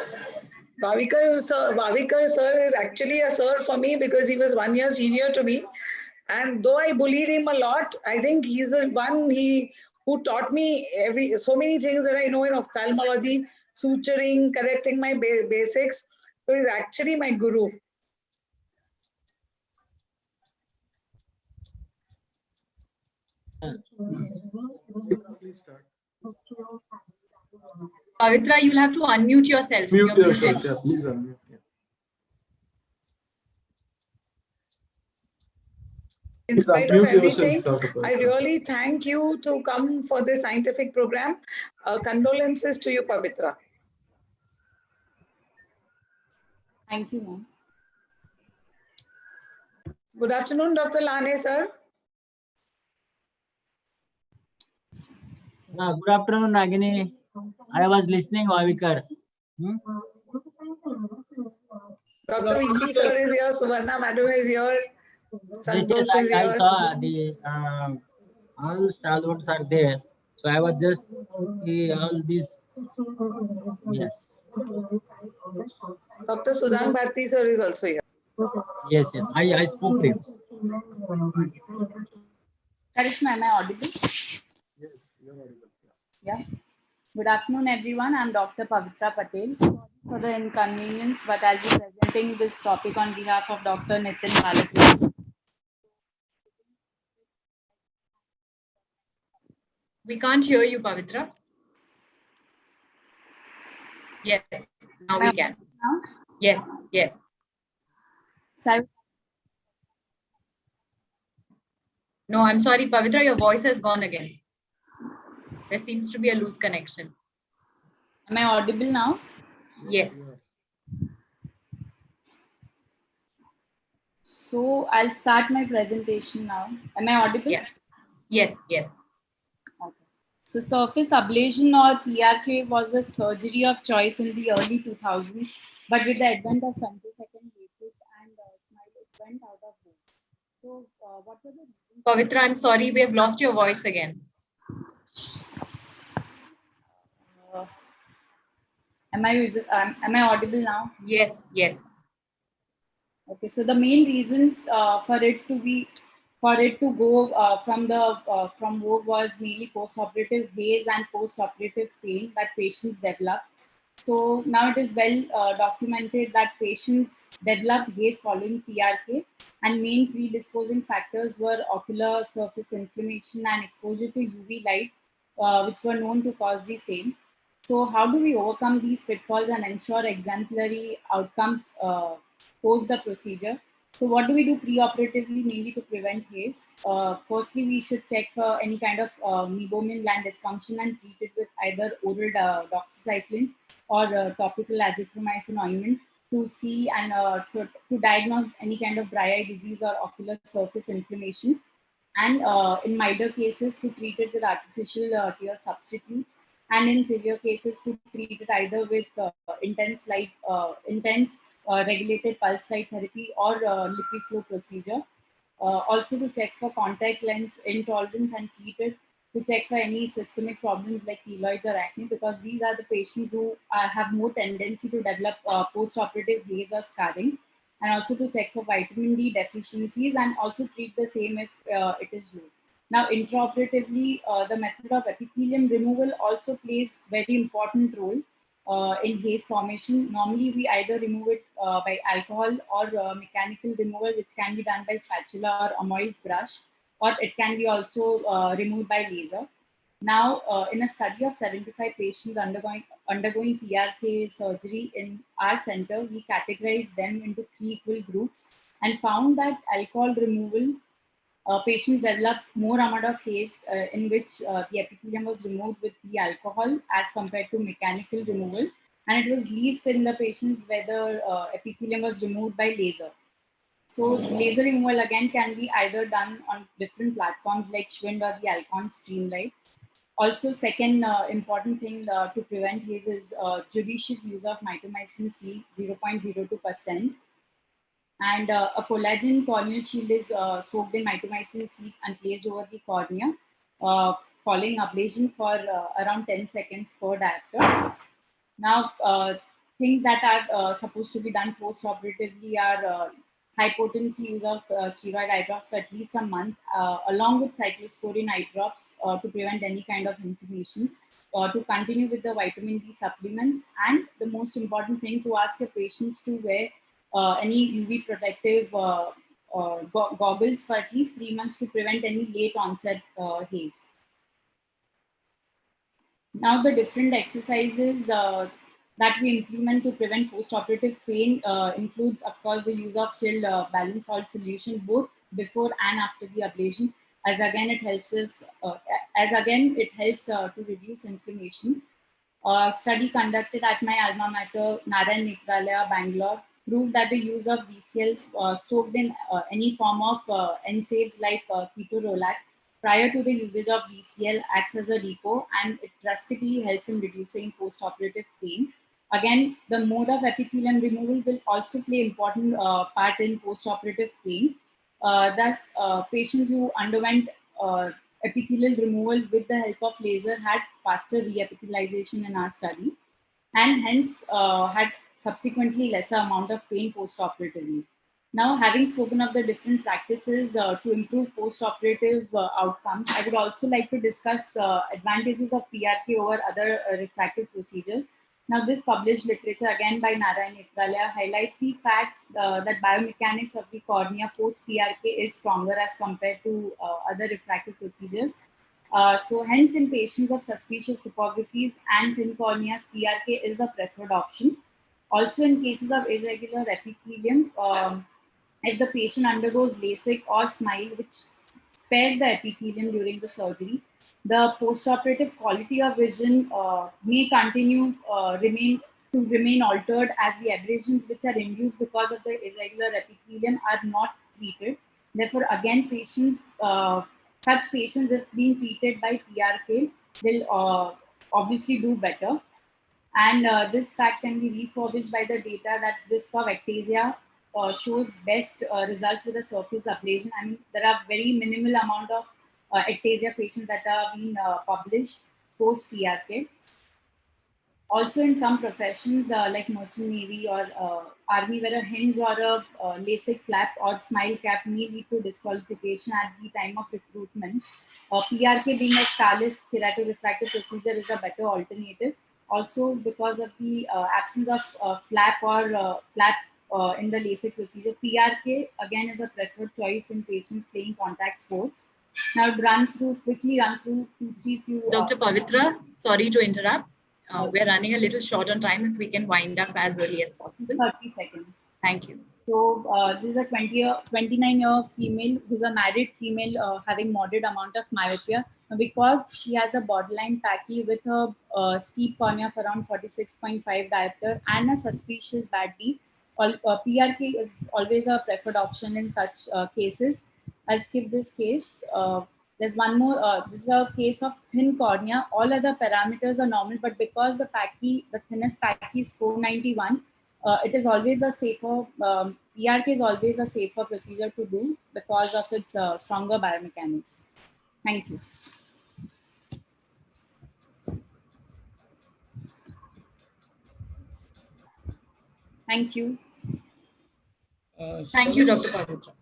Bhavikar sir is actually a sir for me because he was 1 year senior to me. And though I bullied him a lot, I think he's the one who taught me so many things that I know in ophthalmology, suturing, correcting my basics. So he's actually my guru. Pavitra, you'll have to unmute yourself. Mute yourself. Yeah, please unmute. In spite of everything, I really thank you to come for this scientific program. Condolences to you, Pavitra. Thank you, ma'am. Good afternoon, Dr. Lane, sir. Good afternoon, Nagini. I was listening, Bhavikar. Dr. VC sir is here, Suvarna madam is here. Santosh is here. I saw the all stalwarts are there. So I was just all these. Yes. Dr. Sudhan Bharti sir is also here. Yes. I spoke to him. Karishma, am I audible? Yes, you're audible. Yeah. Good afternoon, everyone. I'm Dr. Pavitra Patel. Sorry for the inconvenience, but I'll be presenting this topic on behalf of Dr. Nitin Balakrishnan. We can't hear you, Pavitra. Yes, now we can. Now? Yes. So No, I'm sorry, Pavitra, your voice has gone again. There seems to be a loose connection. Am I audible now? Yes. So I'll start my presentation now. Am I audible? Yeah. Yes. Okay. So surface ablation or PRK was a surgery of choice in the early 2000s, but with the advent of femtosecond LASIK and SMILE, it went out of vogue. So what were the reasons? Pavitra, I'm sorry, we have lost your voice again. Am I audible now? Yes. Okay, so the main reasons for it to go from vogue was mainly post-operative haze and post-operative pain that patients develop. So now it is well documented that patients develop haze following PRK, and main predisposing factors were ocular surface inflammation and exposure to UV light, which were known to cause the same. So how do we overcome these pitfalls and ensure exemplary outcomes post the procedure. So what do we do preoperatively, mainly to prevent haze? Firstly, we should check for any kind of meibomian gland dysfunction and treat it with either oral doxycycline or topical azithromycin ointment to see and to diagnose any kind of dry eye disease or ocular surface inflammation. And in milder cases, to treat it with artificial tear substitutes, and in severe cases, to treat it either with intense regulated pulse light therapy or liquid flow procedure. Also to check for contact lens intolerance and treat it, to check for any systemic problems like keloids or acne, because these are the patients who have more tendency to develop post-operative haze or scarring. And also to check for vitamin D deficiencies and also treat the same if it is low. Now, intraoperatively, the method of epithelium removal also plays very important role in haze formation. Normally, we either remove it by alcohol or mechanical removal, which can be done by spatula or Amoy's brush, or it can be also removed by laser. Now, in a study of 75 patients undergoing PRK surgery in our center, we categorized them into 3 equal groups and found that alcohol removal patients developed more amount of haze in which the epithelium was removed with the alcohol as compared to mechanical removal, and it was least in the patients where the epithelium was removed by laser. So laser removal again can be either done on different platforms like Schwind or the Alcon Streamlight. Also, second important thing to prevent haze is judicious use of mitomycin C, 0.02%. And a collagen corneal shield is soaked in mitomycin C and placed over the cornea, following ablation for around 10 seconds per diopter. Now, things that are supposed to be done post-operatively are high potency use of steroid eye drops for at least a month, along with cyclosporine eye drops to prevent any kind of inflammation, to continue with the vitamin D supplements, and the most important thing, to ask your patients to wear any UV protective goggles for at least 3 months to prevent any late onset haze. Now, the different exercises that we implement to prevent post-operative pain includes, of course, the use of chilled balanced salt solution both before and after the ablation, as again it helps us, to reduce inflammation. Study conducted at my alma mater, Narayan Nethralaya, Bangalore, proved that the use of BCL soaked in any form of NSAIDs like ketorolac prior to the usage of BCL acts as a depot, and it drastically helps in reducing post-operative pain. Again, the mode of epithelium removal will also play important part in post-operative pain. Thus, patients who underwent epithelial removal with the help of laser had faster re-epithelialization in our study, and hence had subsequently lesser amount of pain post-operatively. Now, having spoken of the different practices to improve post-operative outcomes, I would also like to discuss advantages of PRK over other refractive procedures. Now, this published literature, again by Narayan Nethralaya, highlights the facts that biomechanics of the cornea post-PRK is stronger as compared to other refractive procedures. So hence, in patients of suspicious topographies and thin corneas, PRK is the preferred option. Also, in cases of irregular epithelium, if the patient undergoes LASIK or SMILE, which spares the epithelium during the surgery, the postoperative quality of vision may continue remain altered, as the aberrations which are induced because of the irregular epithelium are not treated. Therefore, again, such patients, if being treated by PRK, will obviously do better. And this fact can be refurbished by the data that risk of ectasia shows best results with a surface ablation. I mean, there are very minimal amount of ectasia patients that are being published post PRK. Also, in some professions like merchant navy or army, where a hinge or a LASIK flap or SMILE cap may lead to disqualification at the time of recruitment, PRK, being a scarless keratorefractive procedure, is a better alternative. Also, because of the absence of flap or flap in the LASIK procedure, PRK again is a preferred choice in patients playing contact sports. Now, quickly run through 2-3 few. Dr. Pavitra, sorry to interrupt. We're running a little short on time. If we can wind up as early as possible. 30 seconds. Thank you. So this is a 29-year female who's a married female having moderate amount of myopia. Because she has a borderline pachy with a steep cornea of around 46.5 diopter and a suspicious bad D. PRK is always a preferred option in such cases. I'll skip this case. There's one more. This is a case of thin cornea. All other parameters are normal, but because the thinnest pachy is 491, it is always a safer. PRK is always a safer procedure to do because of its stronger biomechanics. Thank you. Thank you. Thank you, Dr. Pavitra.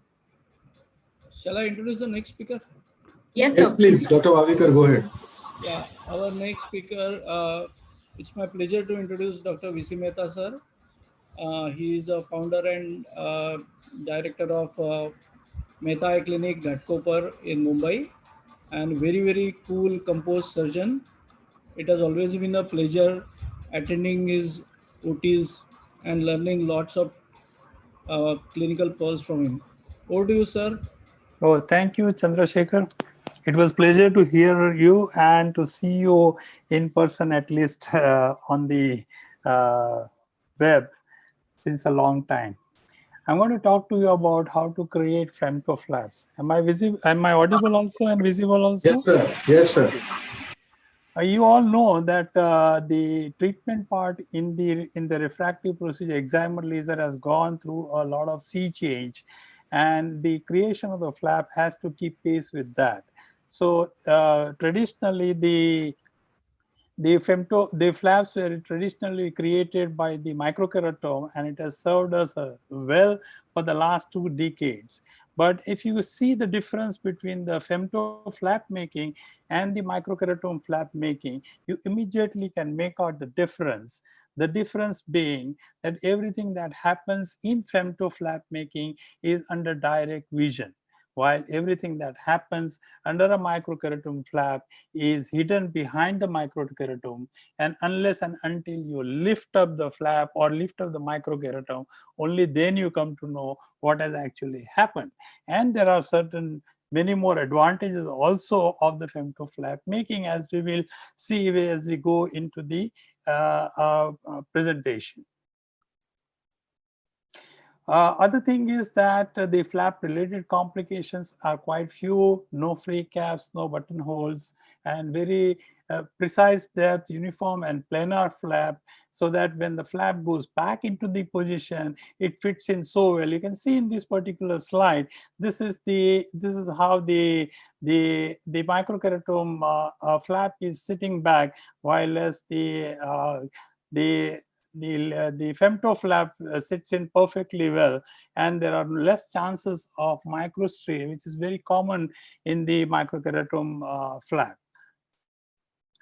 Shall I introduce the next speaker? Yes, Yes, sir. please, Dr. Vavikar, go ahead. Yeah, our next speaker, it's my pleasure to introduce Dr. V.C. Mehta, sir. He is a founder and director of Mehta Eye Clinic, Ghatkopar in Mumbai, and very, very cool, composed surgeon. It has always been a pleasure attending his OTs and learning lots of clinical pearls from him. Over to you, sir. Oh, thank you, Chandrasekhar. It was pleasure to hear you and to see you in person, at least on the web, since a long time. I'm going to talk to you about how to create femtoflaps. Am I visible? Am I audible also and visible also? Yes, sir. Yes, sir. You all know that the treatment part in the refractive procedure, excimer laser, has gone through a lot of sea change, and the creation of the flap has to keep pace with that. So traditionally, the flaps were traditionally created by the microkeratome, and it has served us well for the last 2 decades. But if you see the difference between the femto flap making and the microkeratome flap making, you immediately can make out the difference. The difference being that everything that happens in femto flap making is under direct vision, while everything that happens under a microkeratome flap is hidden behind the microkeratome. And unless and until you lift up the flap or lift up the microkeratome, only then you come to know what has actually happened. And there are many more advantages also of the femto flap making, as we will see as we go into the presentation. Other thing is that the flap related complications are quite few: no free caps, no buttonholes, and very precise depth, uniform and planar flap, so that when the flap goes back into the position, it fits in so well. You can see in this particular slide, this is how the microkeratome flap is sitting back, while as the femto flap sits in perfectly well, and there are less chances of microstray, which is very common in the microkeratome flap.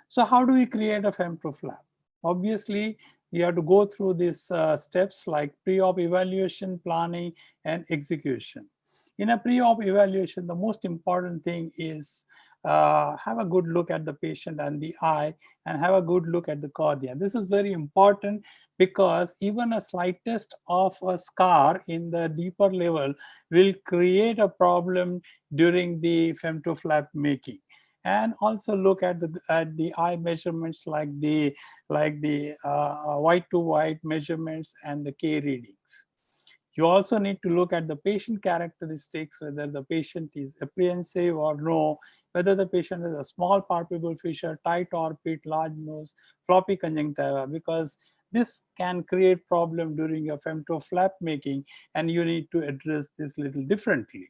So how do we create a femto flap? Obviously, you have to go through these steps like pre-op evaluation, planning, and execution. In a pre-op evaluation, the most important thing is have a good look at the patient and the eye, and have a good look at the cornea. This is very important because even a slightest of a scar in the deeper level will create a problem during the femto flap making. And also look at the eye measurements like the white to white measurements and the K readings. You also need to look at the patient characteristics, whether the patient is apprehensive or no, whether the patient has a small palpable fissure, tight orbit, large nose, floppy conjunctiva, because this can create problem during your femto flap making, and you need to address this little differently.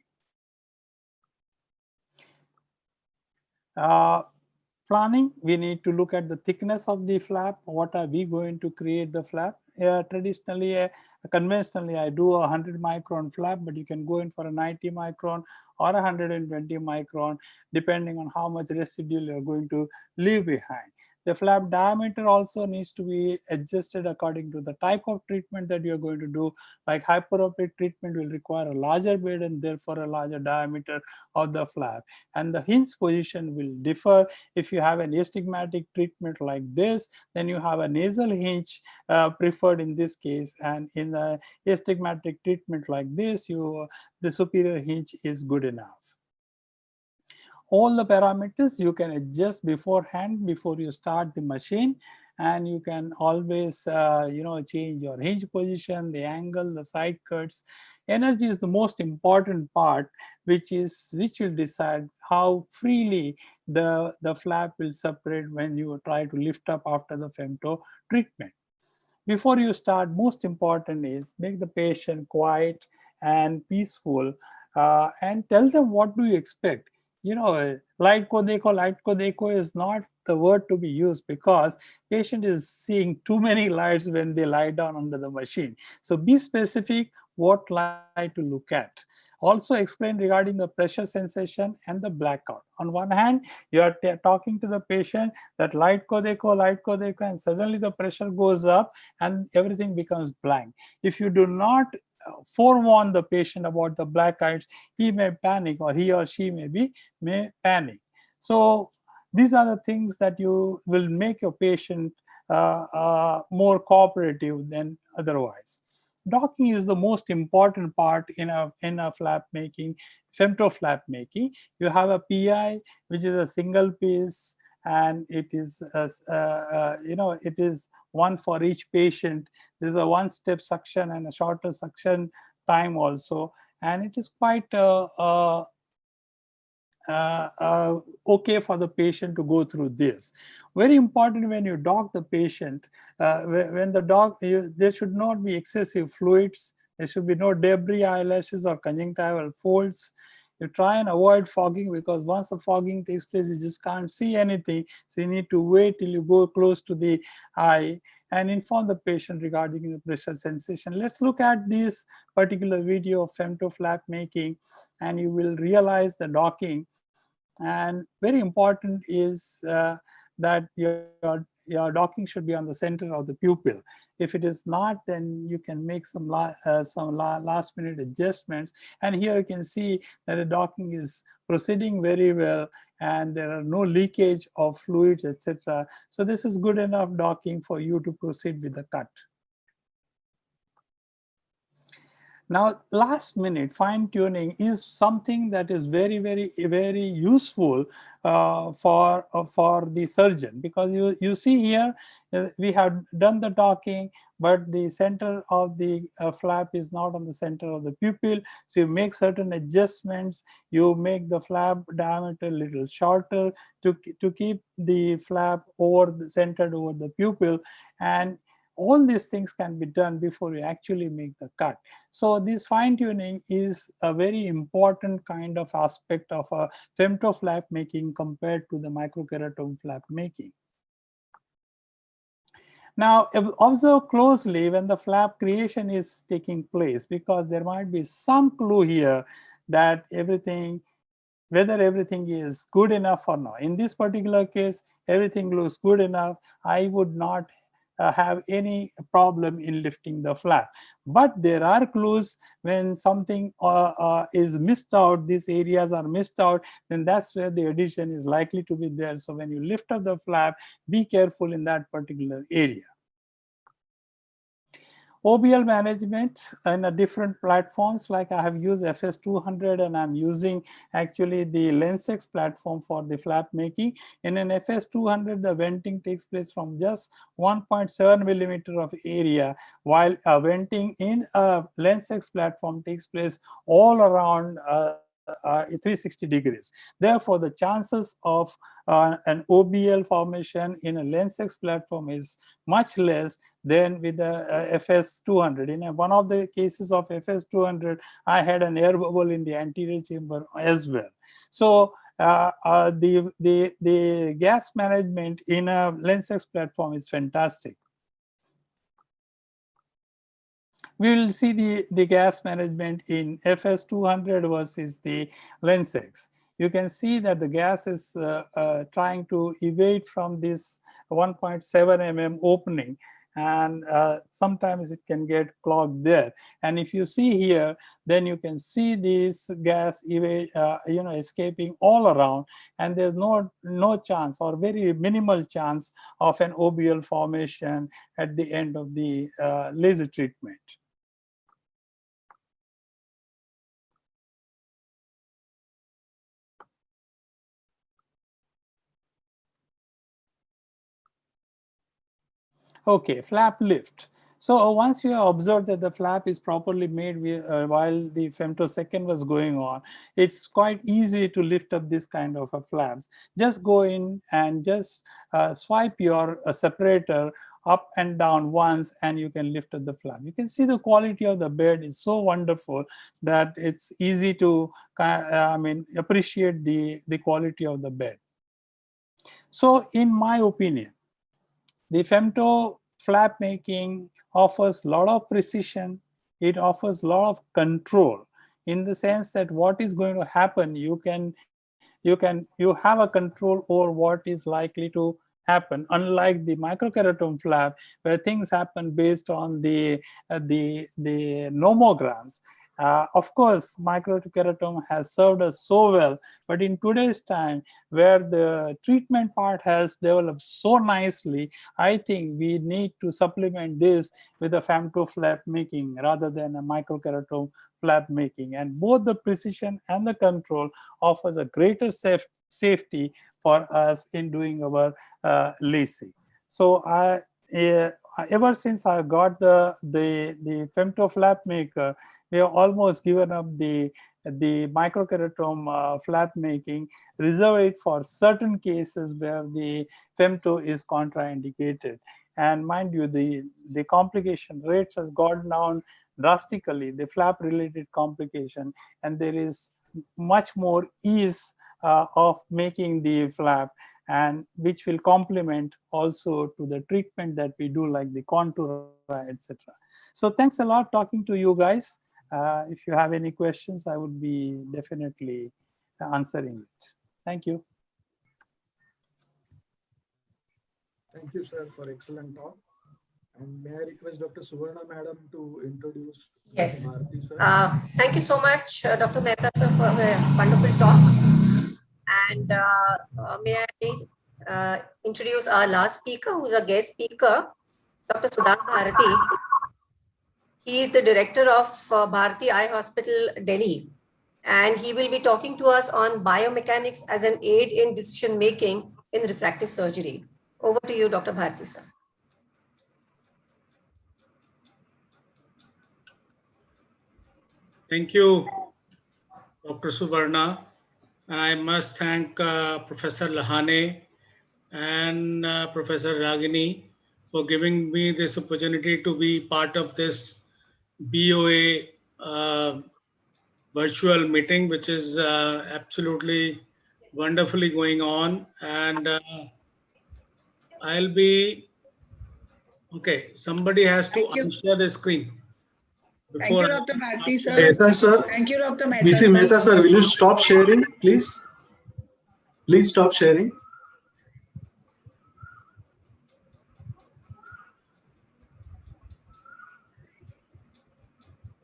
Planning, we need to look at the thickness of the flap. What are we going to create the flap? Traditionally, conventionally, I do a 100 micron flap, but you can go in for a 90 micron or 120 micron, depending on how much residual you're going to leave behind. The flap diameter also needs to be adjusted according to the type of treatment that you're going to do. Like hyperopic treatment will require a larger bed and therefore a larger diameter of the flap. And the hinge position will differ. If you have an astigmatic treatment like this, then you have a nasal hinge preferred in this case. And in the astigmatic treatment like this, the superior hinge is good enough. All the parameters you can adjust beforehand before you start the machine, and you can always change your hinge position, the angle, the side cuts. Energy is the most important part, which will decide how freely the flap will separate when you try to lift up after the femto treatment. Before you start, most important is make the patient quiet and peaceful, and tell them what do you expect. Light ko dekho is not the word to be used, because patient is seeing too many lights when they lie down under the machine. So be specific what light to look at. Also explain regarding the pressure sensation and the blackout. On one hand, you are talking to the patient that light ko dekho, and suddenly the pressure goes up and everything becomes blank. If you do not forewarn the patient about the black lights, he may panic, or he or she may panic. So these are the things that you will make your patient more cooperative than otherwise. Docking is the most important part in a flap making, femto flap making. You have a PI, which is a single piece, and it is it is one for each patient. There's a one-step suction and a shorter suction time also, and it is quite okay for the patient to go through this. Very important when you dock the patient, when the dock, there should not be excessive fluids. There should be no debris, eyelashes, or conjunctival folds. You try and avoid fogging, because once the fogging takes place, you just can't see anything. So you need to wait till you go close to the eye and inform the patient regarding the pressure sensation. Let's look at this particular video of femto flap making, and you will realize the docking. And very important is that your docking should be on the center of the pupil. If it is not, then you can make some last minute adjustments. And here you can see that the docking is proceeding very well, and there are no leakage of fluids, etc. So this is good enough docking for you to proceed with the cut. Now, last minute fine tuning is something that is very, very, very useful for the surgeon, because you see here we have done the docking, but the center of the flap is not on the center of the pupil. So you make certain adjustments. You make the flap diameter a little shorter to keep the flap centered over the pupil, and all these things can be done before you actually make the cut. So this fine tuning is a very important kind of aspect of a femto flap making compared to the microkeratome flap making. Now, observe closely when the flap creation is taking place, because there might be some clue here that whether everything is good enough or not. In this particular case, everything looks good enough. I would not have any problem in lifting the flap. But there are clues when something is missed out, these areas are missed out, then that's where the adhesion is likely to be there. So when you lift up the flap, be careful in that particular area. OBL management in a different platforms, like I have used FS200, and I'm using actually the LensX platform for the flap making. In an FS200, the venting takes place from just 1.7 millimeter of area, while venting in a LensX platform takes place all around 360 degrees. Therefore, the chances of an OBL formation in a LensX platform is much less than with the FS200. In one of the cases of FS200, I had an air bubble in the anterior chamber as well. So the gas management in a LensX platform is fantastic. We will see the gas management in FS200 versus the LensX. you can see that the gas is trying to evade from this 1.7 mm opening, and sometimes it can get clogged there. And if you see here, then you can see this gas escaping all around, and there's no chance or very minimal chance of an OBL formation at the end of the laser treatment. Okay, flap lift. So once you have observed that the flap is properly made while the femtosecond was going on, it's quite easy to lift up this kind of flaps. Just go in and just swipe your separator up and down once, and you can lift up the flap. You can see the quality of the bed is so wonderful that it's easy to appreciate the quality of the bed. So in my opinion, the femto flap making offers a lot of precision. It offers a lot of control, in the sense that what is going to happen, you have a control over what is likely to happen, unlike the microkeratome flap, where things happen based on the nomograms. Of course, microkeratome has served us so well, but in today's time, where the treatment part has developed so nicely, I think we need to supplement this with a femto flap making rather than a microkeratome flap making. And both the precision and the control offers a greater safety for us in doing our LASIK. So ever since I got the femto flap maker, we have almost given up the microkeratome flap making, reserve it for certain cases where the femto is contraindicated. And mind you, the complication rates has gone down drastically, the flap related complication, and there is much more ease of making the flap, and which will complement also to the treatment that we do, like the contour, etc. So thanks a lot talking to you guys. If you have any questions, I would be definitely answering it. Thank you. Thank you, sir, for excellent talk. And may I request Dr. Suvarna Madam to introduce? Yes. Bharti, sir? Thank you so much, Dr. Mehta, sir, for a wonderful talk. And may I introduce our last speaker, who's a guest speaker, Dr. Sudhan Bharati. He is the director of Bharati Eye Hospital, Delhi, and he will be talking to us on biomechanics as an aid in decision making in refractive surgery. Over to you, Dr. Bharati, sir. Thank you, Dr. Suvarna. And I must thank Professor Lahane and Professor Ragini for giving me this opportunity to be part of this BOA virtual meeting, which is absolutely wonderfully going on. And I'll be, okay, somebody has to unshare the screen. Thank you, Dr. Bharti, sir. Mehta, sir. Thank you, Dr. Mehta. VC Mehta, sir, will you stop sharing, please? Please stop sharing.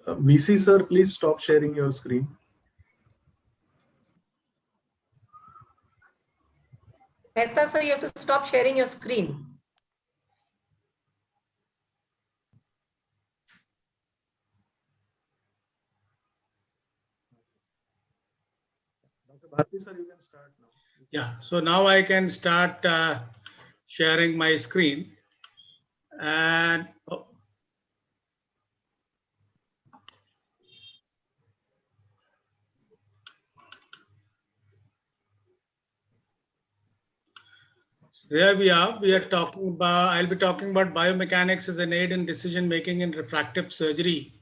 VC, sir, please stop sharing your screen. Mehta, sir, you have to stop sharing your screen. Dr. Bharti, sir, you can start now. Yeah, so now I can start sharing my screen. And there we are. We are talking about, I'll be talking about biomechanics as an aid in decision making in refractive surgery.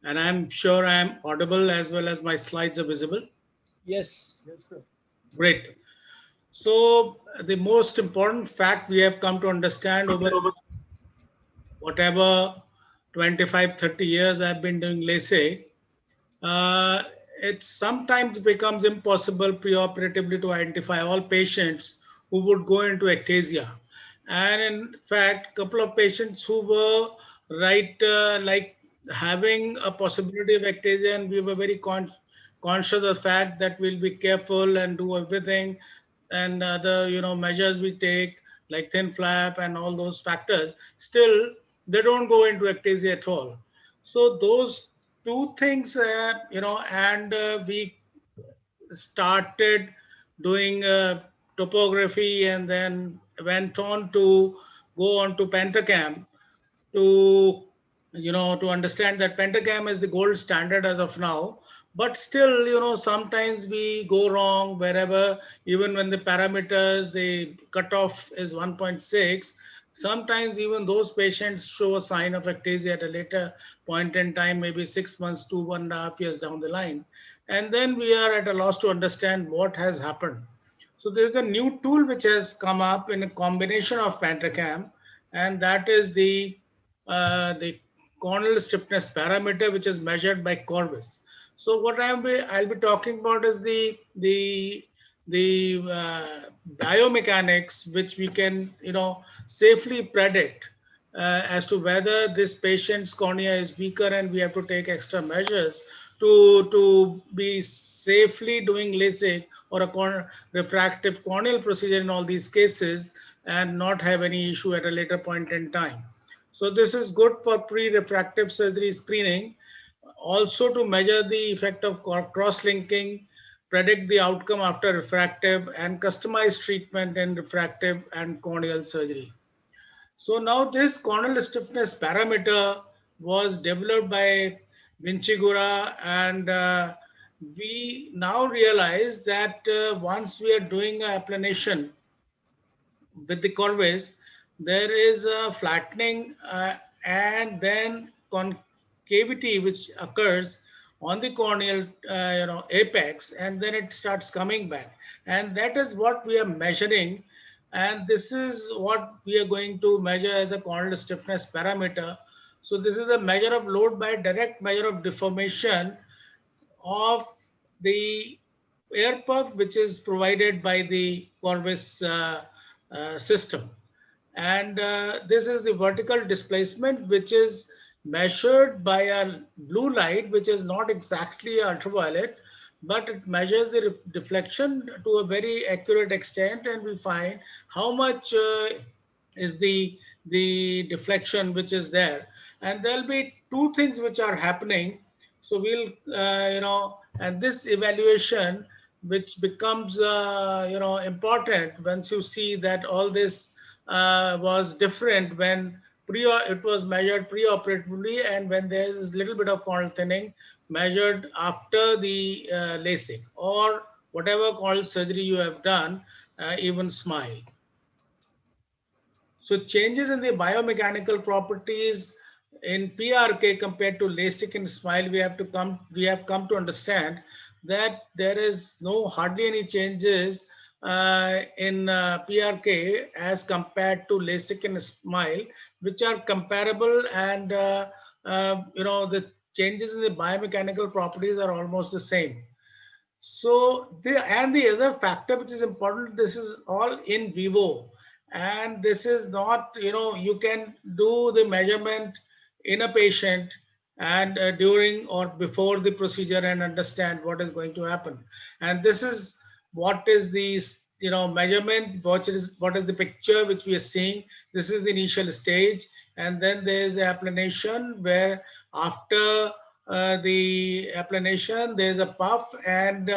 And I'm sure I'm audible as well as my slides are visible. Yes. Yes, sir. Great. So the most important fact we have come to understand over whatever 25, 30 years I've been doing LASIK it sometimes becomes impossible preoperatively to identify all patients who would go into ectasia. And in fact, a couple of patients who were like having a possibility of ectasia, and we were very conscious of the fact that we'll be careful and do everything, and other measures we take like thin flap and all those factors, still they don't go into ectasia at all. So those two things, and we started doing topography, and then went on to go on to Pentacam to to understand that Pentacam is the gold standard as of now. But still, sometimes we go wrong wherever, even when the parameters, the cutoff is 1.6. Sometimes even those patients show a sign of ectasia at a later point in time, maybe 6 months to 1.5 years down the line. And then we are at a loss to understand what has happened. So there's a new tool which has come up in a combination of Pentacam, and that is the corneal stiffness parameter, which is measured by Corvus. So what I'll be talking about is the biomechanics, which we can safely predict as to whether this patient's cornea is weaker, and we have to take extra measures to be safely doing LASIK or a refractive corneal procedure in all these cases, and not have any issue at a later point in time. So this is good for pre-refractive surgery screening, also to measure the effect of cross-linking, predict the outcome after refractive, and customize treatment in refractive and corneal surgery. So now this corneal stiffness parameter was developed by Vincigura, and we now realize that once we are doing an applanation with the Corvus, there is a flattening and then concavity which occurs on the corneal apex, and then it starts coming back, and that is what we are measuring, and this is what we are going to measure as a corneal stiffness parameter. So this is a measure of load by direct measure of deformation of the air puff, which is provided by the Corvus system. And this is the vertical displacement, which is measured by a blue light, which is not exactly ultraviolet, but it measures the deflection to a very accurate extent, and we find how much is the deflection which is there. And there'll be two things which are happening. So we'll, and this evaluation, which becomes, important once you see that all this was different when it was measured preoperatively, and when there is a little bit of corneal thinning measured after the LASIK or whatever corneal surgery you have done, even SMILE. So changes in the biomechanical properties in PRK compared to LASIK and SMILE, we have come to understand that there is hardly any changes in PRK as compared to LASIK and SMILE, which are comparable, and the changes in the biomechanical properties are almost the same. So the other factor which is important, this is all in vivo, and this is not, you can do the measurement in a patient and during or before the procedure and understand what is going to happen. And this is what is the measurement, what is the picture which we are seeing. This is the initial stage, and then there is the applanation, where after the applanation there is a puff, and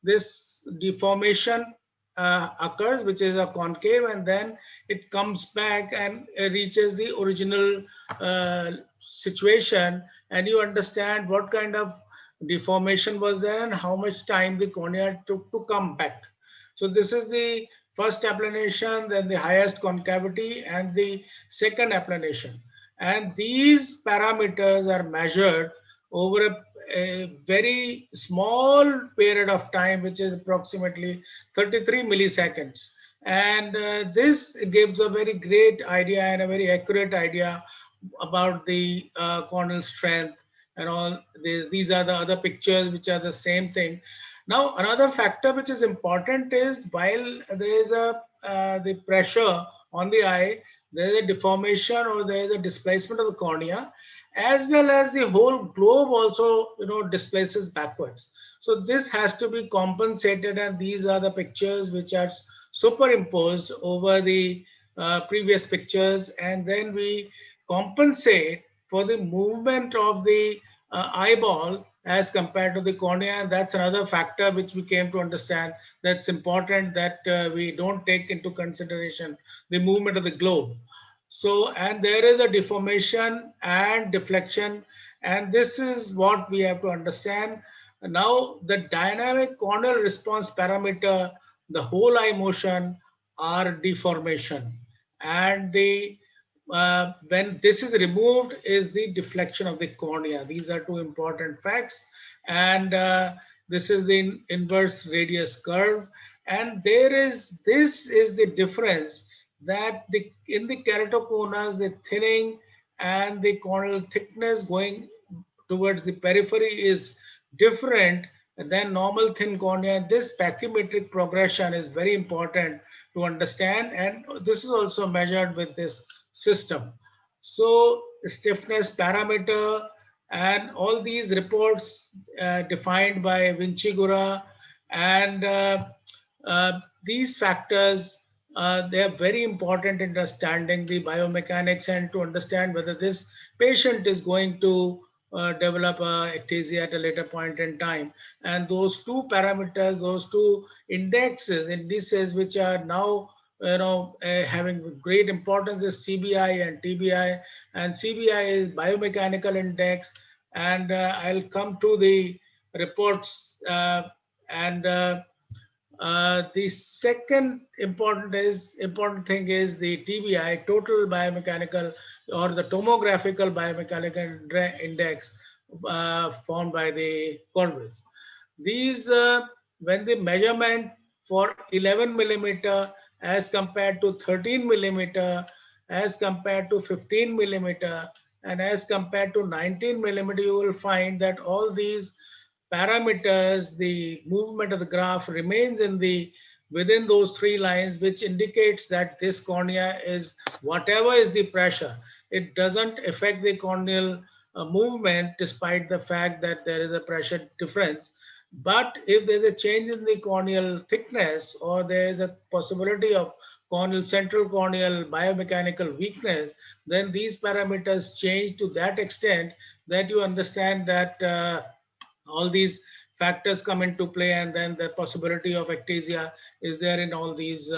this deformation occurs, which is a concave, and then it comes back and reaches the original situation, and you understand what kind of deformation was there and how much time the cornea took to come back. So this is the first applanation, then the highest concavity, and the second applanation. And these parameters are measured over a very small period of time, which is approximately 33 milliseconds. And this gives a very great idea and a very accurate idea about the corneal strength and all. These are the other pictures which are the same thing. Now, another factor which is important is while there is the pressure on the eye, there is a deformation or there is a displacement of the cornea, as well as the whole globe also, displaces backwards. So this has to be compensated, and these are the pictures which are superimposed over the previous pictures, and then we compensate for the movement of the eyeball as compared to the cornea. And that's another factor which we came to understand that's important, that we don't take into consideration the movement of the globe. So, and there is a deformation and deflection, and this is what we have to understand. Now, the dynamic corneal response parameter, the whole eye motion, are deformation, and the when this is removed is the deflection of the cornea. These are two important facts. And this is the inverse radius curve, and this is the difference, that in the keratoconus, the thinning and the corneal thickness going towards the periphery is different than normal thin cornea. This pachymetric progression is very important to understand, and this is also measured with this system. So stiffness parameter and all these reports defined by Vincigura, and these factors, they are very important in understanding the biomechanics and to understand whether this patient is going to develop ectasia at a later point in time. And those two parameters, those two indices which are now having great importance is CBI and TBI. And CBI is biomechanical index, and I'll come to the reports. The second important thing is the TBI, total biomechanical or the tomographical biomechanical index formed by the Corvus. These, when the measurement for 11 millimeter as compared to 13 millimeter, as compared to 15 millimeter, and as compared to 19 millimeter, you will find that all these parameters, the movement of the graph remains within those three lines, which indicates that this cornea is, whatever is the pressure, it doesn't affect the corneal movement despite the fact that there is a pressure difference. But if there's a change in the corneal thickness, or there is a possibility of central corneal biomechanical weakness, then these parameters change to that extent that you understand that all these factors come into play, and then the possibility of ectasia is there in all these.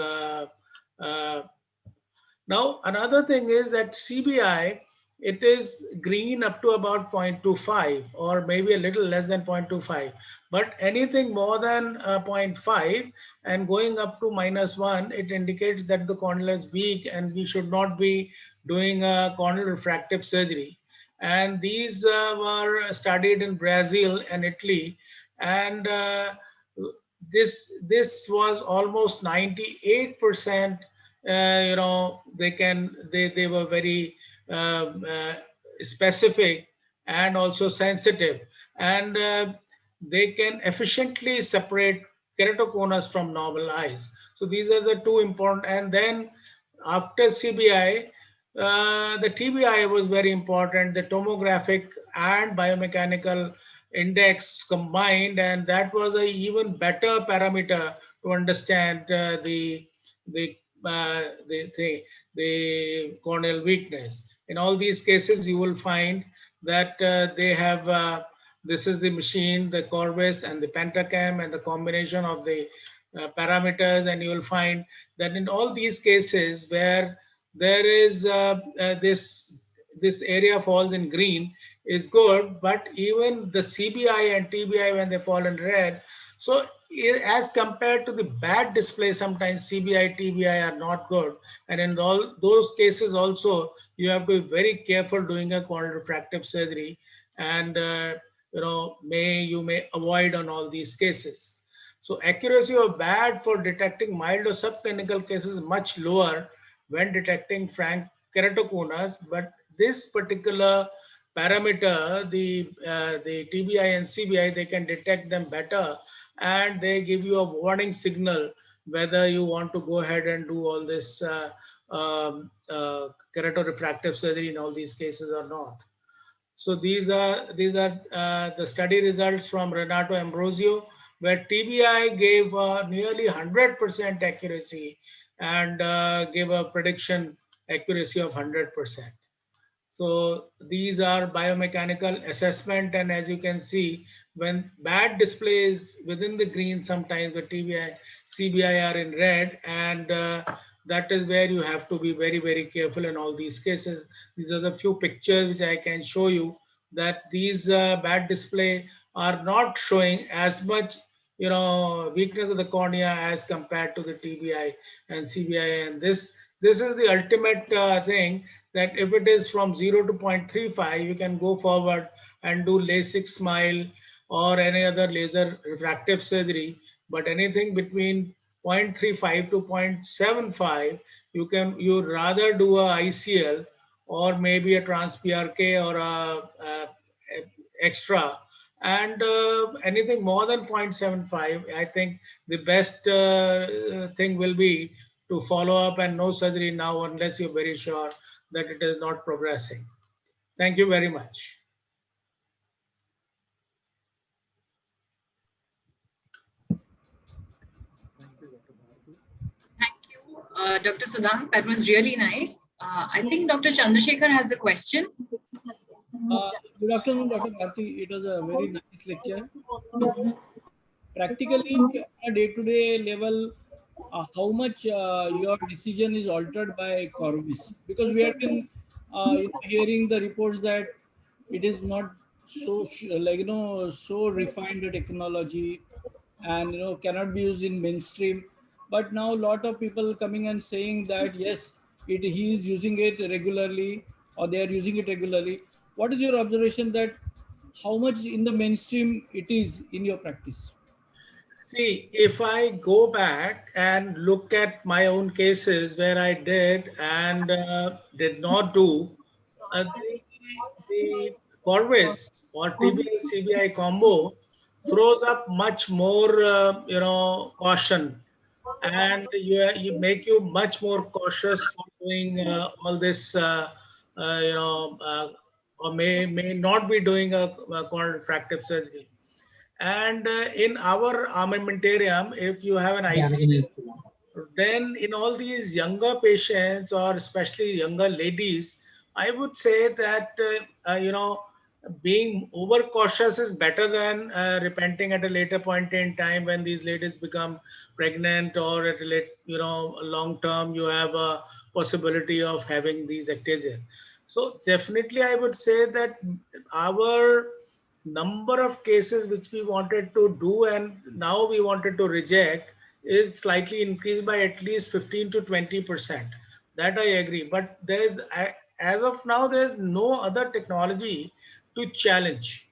Now, another thing is that CBI, it is green up to about 0.25 or maybe a little less than 0.25, but anything more than 0.5 and going up to -1, it indicates that the cornea is weak and we should not be doing a corneal refractive surgery. And these were studied in Brazil and Italy, and this was almost 98%. They were very specific and also sensitive, and they can efficiently separate keratoconus from normal eyes. So these are the two important. And then after CBI, the TBI was very important, the tomographic and biomechanical index combined, and that was an even better parameter to understand the corneal weakness. In all these cases, you will find that they have, this is the machine, the Corvus and the Pentacam, and the combination of the parameters, and you will find that in all these cases where there is this area falls in green is good, but even the CBI and TBI, when they fall in red, so as compared to the bad display, sometimes CBI, TBI are not good. And in all those cases also, you have to be very careful doing a corneal refractive surgery, and you may avoid on all these cases. So accuracy of bad for detecting mild or subclinical cases is much lower when detecting frank keratoconus, but this particular parameter, the TBI and CBI, they can detect them better, and they give you a warning signal whether you want to go ahead and do all this keratorefractive surgery in all these cases or not. So these are the study results from Renato Ambrosio, where TBI gave nearly 100% accuracy and gave a prediction accuracy of 100%. So these are biomechanical assessment, and as you can see, when bad displays within the green, sometimes the TBI, CBI are in red, and that is where you have to be very, very careful in all these cases. These are the few pictures which I can show you, that these bad display are not showing as much, you know, weakness of the cornea as compared to the TBI and CBI. And this is the ultimate thing, that if it is from 0 to 0.35, you can go forward and do LASIK SMILE or any other laser refractive surgery. But anything between 0.35 to 0.75, you'd rather do a ICL or maybe a trans-PRK or a extra. And anything more than 0.75, I think the best thing will be to follow up and no surgery now unless you're very sure that it is not progressing. Thank you very much. Thank you, Dr. Sudhank. That was really nice. I think Dr. Chandrasekhar has a question. Good afternoon, Dr. Bharti. It was a very nice lecture. Practically, on a day-to-day level, how much your decision is altered by Corvis? Because we have been hearing the reports that it is not so so refined the technology, and cannot be used in mainstream. But now a lot of people coming and saying that yes, he is using it regularly, or they are using it regularly. What is your observation that how much in the mainstream it is in your practice? See, if I go back and look at my own cases where I did and did not do, the Corvis or TBI CBI combo throws up much more, caution, and you make you much more cautious for doing all this, or may not be doing a corneal refractive surgery. And in our armamentarium, if you have an IC, then in all these younger patients, or especially younger ladies, I would say that, being overcautious is better than repenting at a later point in time when these ladies become pregnant, or at a late, long term, you have a possibility of having these ectasia. So definitely I would say that our number of cases which we wanted to do and now we wanted to reject is slightly increased by at least 15 to 20%. That I agree. But there's, as of now, there's no other technology to challenge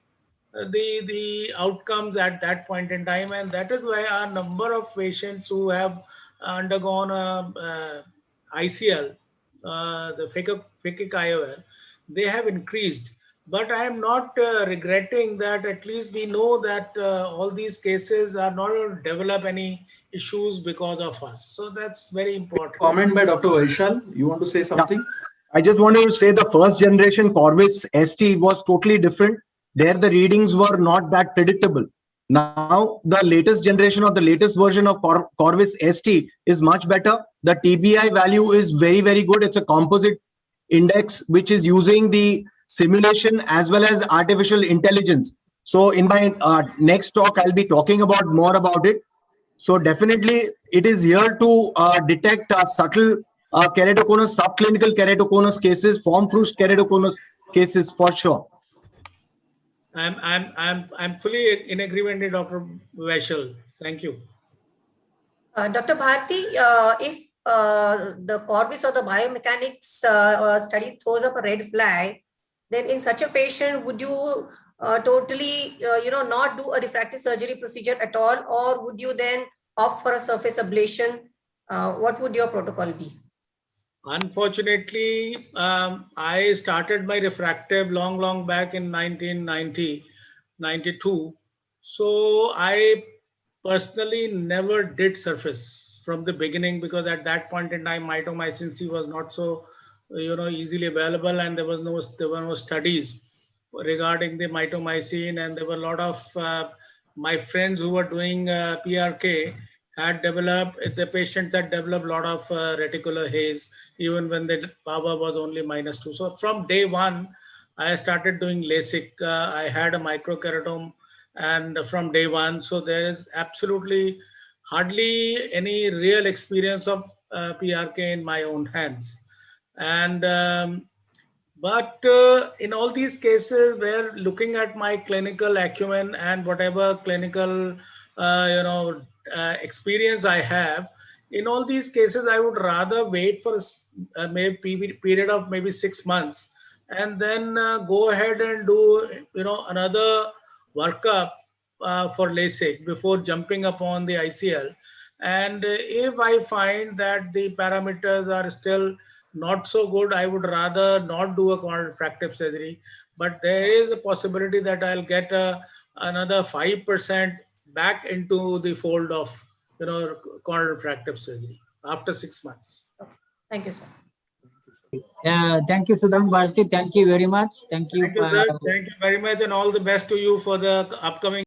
the outcomes at that point in time. And that is why our number of patients who have undergone ICL, the phakic IOL, they have increased. But I am not regretting that. At least we know that all these cases are not going to develop any issues because of us. So that's very important. Comment by Dr. Vaishal. You want to say something? Yeah. I just wanted to say the first generation Corvis ST was totally different. There the readings were not that predictable. Now the latest generation or the latest version of Corvis ST is much better. The TBI value is very, very good. It's a composite index which is using the simulation as well as artificial intelligence. So in my next talk, I'll be talking about more about it. So definitely it is here to detect subtle keratoconus, subclinical keratoconus cases, form-fruit keratoconus cases for sure. I'm fully in agreement with Dr. Vaishal. Thank you. Dr. Bharti, if the Corvis or the biomechanics study throws up a red flag, then in such a patient, would you totally, not do a refractive surgery procedure at all, or would you then opt for a surface ablation? What would your protocol be? Unfortunately, I started my refractive long back in 1990, 92. So I personally never did surface from the beginning, because at that point in time, mitomycin C was not so, easily available, and there were no studies regarding the mitomycin, and there were a lot of my friends who were doing PRK had developed, the patients that developed a lot of reticular haze, even when the PAVA was only -2. So from day one, I started doing LASIK. I had a microkeratome, and from day one, so there is absolutely hardly any real experience of PRK in my own hands. And but in all these cases, where looking at my clinical acumen and whatever clinical experience I have, in all these cases, I would rather wait for a period of maybe 6 months, and then go ahead and do another workup for LASIK before jumping upon the ICL. And if I find that the parameters are still not so good, I would rather not do a corneal refractive surgery. But there is a possibility that I'll get another 5% back into the fold of corneal refractive surgery after 6 months. Thank you, sir. Thank you, Sudham Bharti. Thank you very much. Thank you. Thank you, sir. Thank you very much, and all the best to you for the upcoming